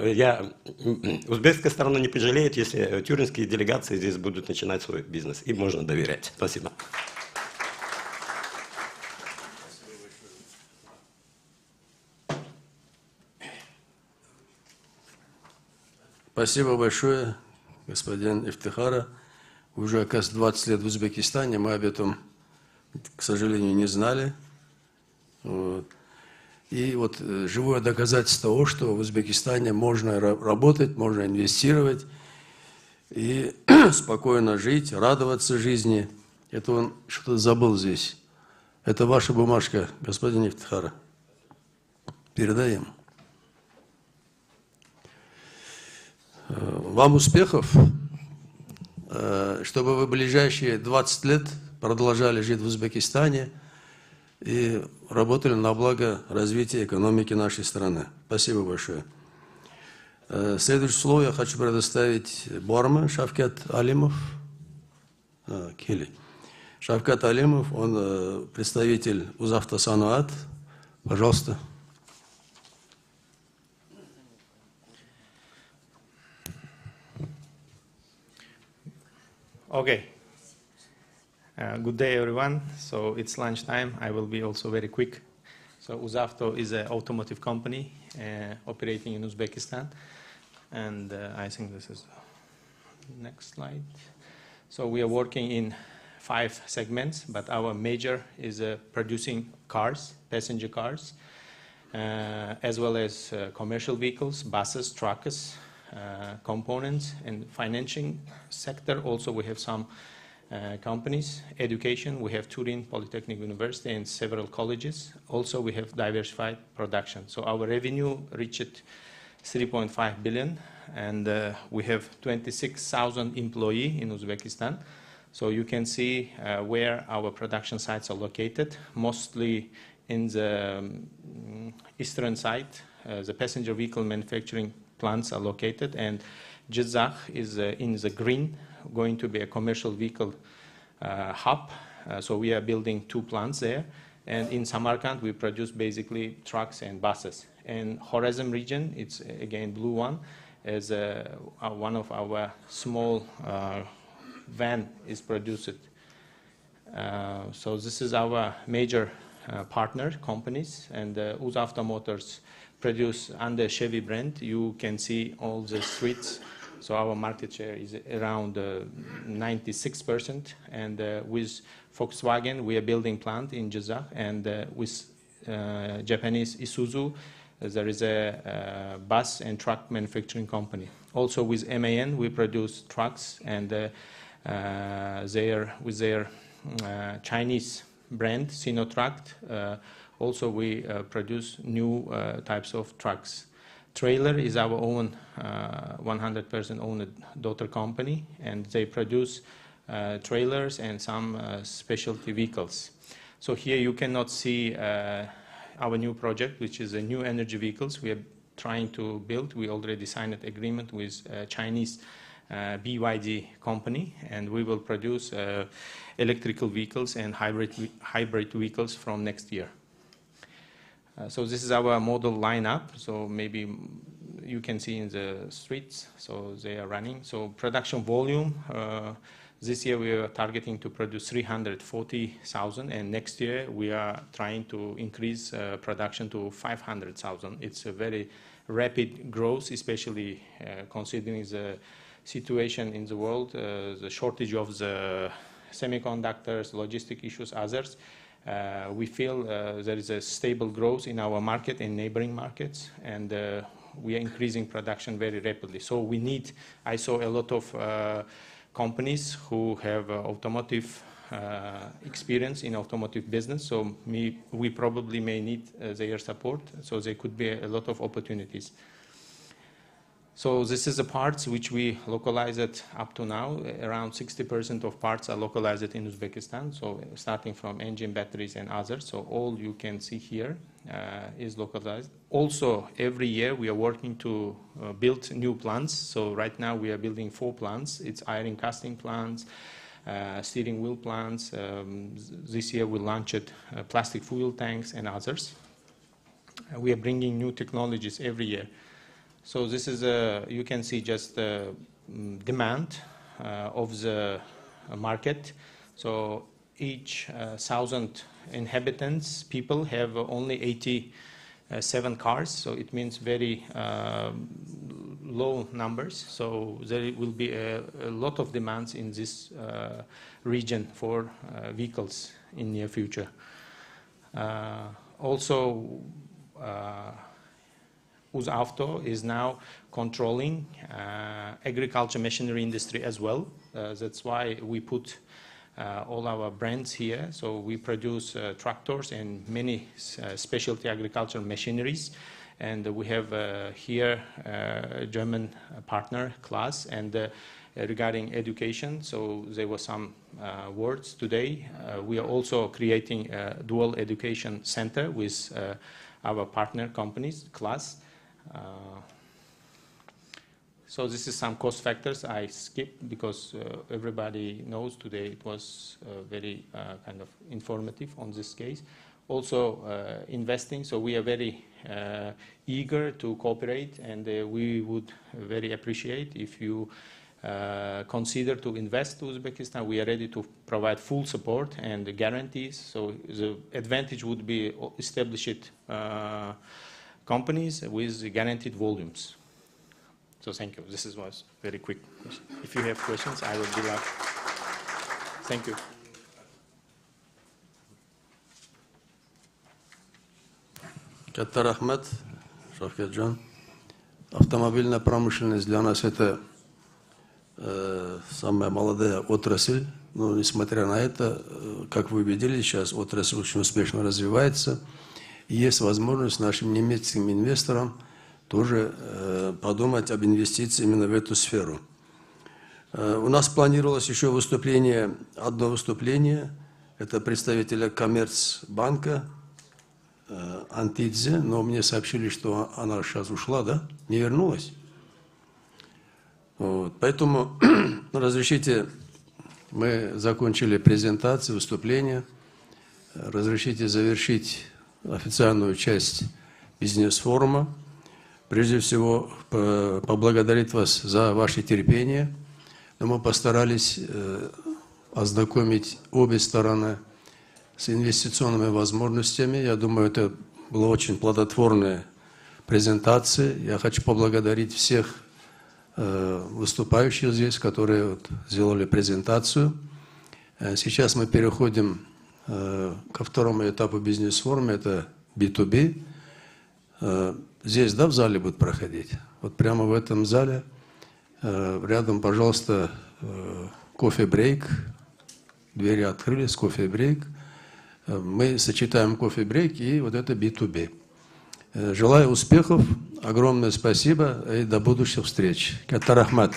узбекская сторона не пожалеет, если тюрингские делегации здесь будут начинать свой бизнес. Им можно доверять. Спасибо.
Спасибо большое, господин Ифтихара. Уже, оказывается, 20 лет в Узбекистане, мы об этом, к сожалению, не знали. Вот. И вот живое доказательство того, что в Узбекистане можно работать, можно инвестировать и спокойно жить, радоваться жизни. Это он что-то забыл здесь. Это ваша бумажка, господин Ифтихара. Передаем. Вам успехов, чтобы вы в ближайшие 20 лет продолжали жить в Узбекистане и работали на благо развития экономики нашей страны. Спасибо большое. Следующее слово я хочу предоставить Борма Шавкат Алимов. Шавкат Алимов, он представитель Узавтосануат. Пожалуйста.
Okay. Good day, everyone. So it's lunchtime. I will be also very quick. So Uzavto is an automotive company operating in Uzbekistan. And I think this is the next slide. So we are working in 5 segments, but our major is producing cars, passenger cars, as well as commercial vehicles, buses, trucks, components, and financing sector. Also, we have some companies. Education, we have Turin Polytechnic University and several colleges. Also, we have diversified production. So our revenue reached 3.5 billion, and we have 26,000 employees in Uzbekistan. So you can see where our production sites are located, mostly in the eastern side. The passenger vehicle manufacturing plants are located, and Jizakh is in the green, going to be a commercial vehicle hub. So we are building 2 plants there. And in Samarkand, we produce basically trucks and buses. And Khorazm region, it's again blue one, as one of our small van is produced. So this is our major partner companies, and Uzavto Motors produce under Chevy brand. You can see all the streets. So our market share is around 96%. And with Volkswagen, we are building plant in Jizakh, and with Japanese Isuzu, there is a bus and truck manufacturing company. Also with MAN, we produce trucks, and with their Chinese brand, Sinotrakt, also we produce new types of trucks. Trailer is our own 100% owned daughter company, and they produce trailers and some specialty vehicles. So here you cannot see our new project, which is a new energy vehicles we are trying to build. We already signed an agreement with Chinese BYD company, and we will produce electrical vehicles and hybrid vehicles from next year. So this is our model lineup. So maybe you can see in the streets, so they are running. So production volume, this year we are targeting to produce 340,000, and next year we are trying to increase production to 500,000. It's a very rapid growth, especially considering the situation in the world, the shortage of the semiconductors, logistic issues, others. We feel there is a stable growth in our market and neighboring markets, and we are increasing production very rapidly. So we need, I saw a lot of companies who have automotive experience in automotive business, so we probably may need their support, so there could be a lot of opportunities. So this is the parts which we localized up to now. Around 60% of parts are localized in Uzbekistan, so starting from engine, batteries, and others. So all you can see here is localized. Also, every year we are working to build new plants. So right now we are building 4 plants. It's iron casting plants, steering wheel plants. This year we launched plastic fuel tanks and others. We are bringing new technologies every year. So this is you can see just the demand of the market. So each 1,000 inhabitants, people have only 87 cars. So it means very low numbers. So there will be a lot of demands in this region for vehicles in near future. Also, Uzavto is now controlling agriculture machinery industry as well. That's why we put all our brands here. So we produce tractors and many specialty agricultural machineries. And we have here a German partner class. And regarding education, so there were some words today. We are also creating a dual education center with our partner companies class. So this is some cost factors I skipped because everybody knows today it was very kind of informative on this case. Also investing, so we are very eager to cooperate, and we would very appreciate if you consider to invest to Uzbekistan. We are ready to provide full support and the guarantees. So the advantage would be established companies with guaranteed volumes. So thank you. This was very quick question. If you have questions, I will be glad. Thank you.
Katta rahmat, Shavkatjon. Автомобильная промышленность для нас это самая молодая отрасль. Но несмотря на это, как вы убедились, сейчас отрасль очень успешно развивается. И есть возможность нашим немецким инвесторам тоже подумать об инвестиции именно в эту сферу. У нас планировалось еще выступление, одно выступление, это представителя Коммерцбанка Антидзе, но мне сообщили, что она сейчас ушла, да? Не вернулась? Вот. Поэтому разрешите, мы закончили презентацию, выступление, разрешите завершить официальную часть бизнес-форума. Прежде всего, поблагодарить вас за ваше терпение. Но мы постарались ознакомить обе стороны с инвестиционными возможностями. Я думаю, это была очень плодотворная презентация. Я хочу поблагодарить всех выступающих здесь, которые сделали презентацию. Сейчас мы переходим ко второму этапу бизнес-форума, это B2B. Здесь, да, в зале будет проходить? Вот прямо в этом зале. Рядом, пожалуйста, кофе-брейк. Двери открылись, кофе-брейк. Мы сочетаем кофе-брейк и вот это B2B. Желаю успехов, огромное спасибо и до будущих встреч. Катта рахмат.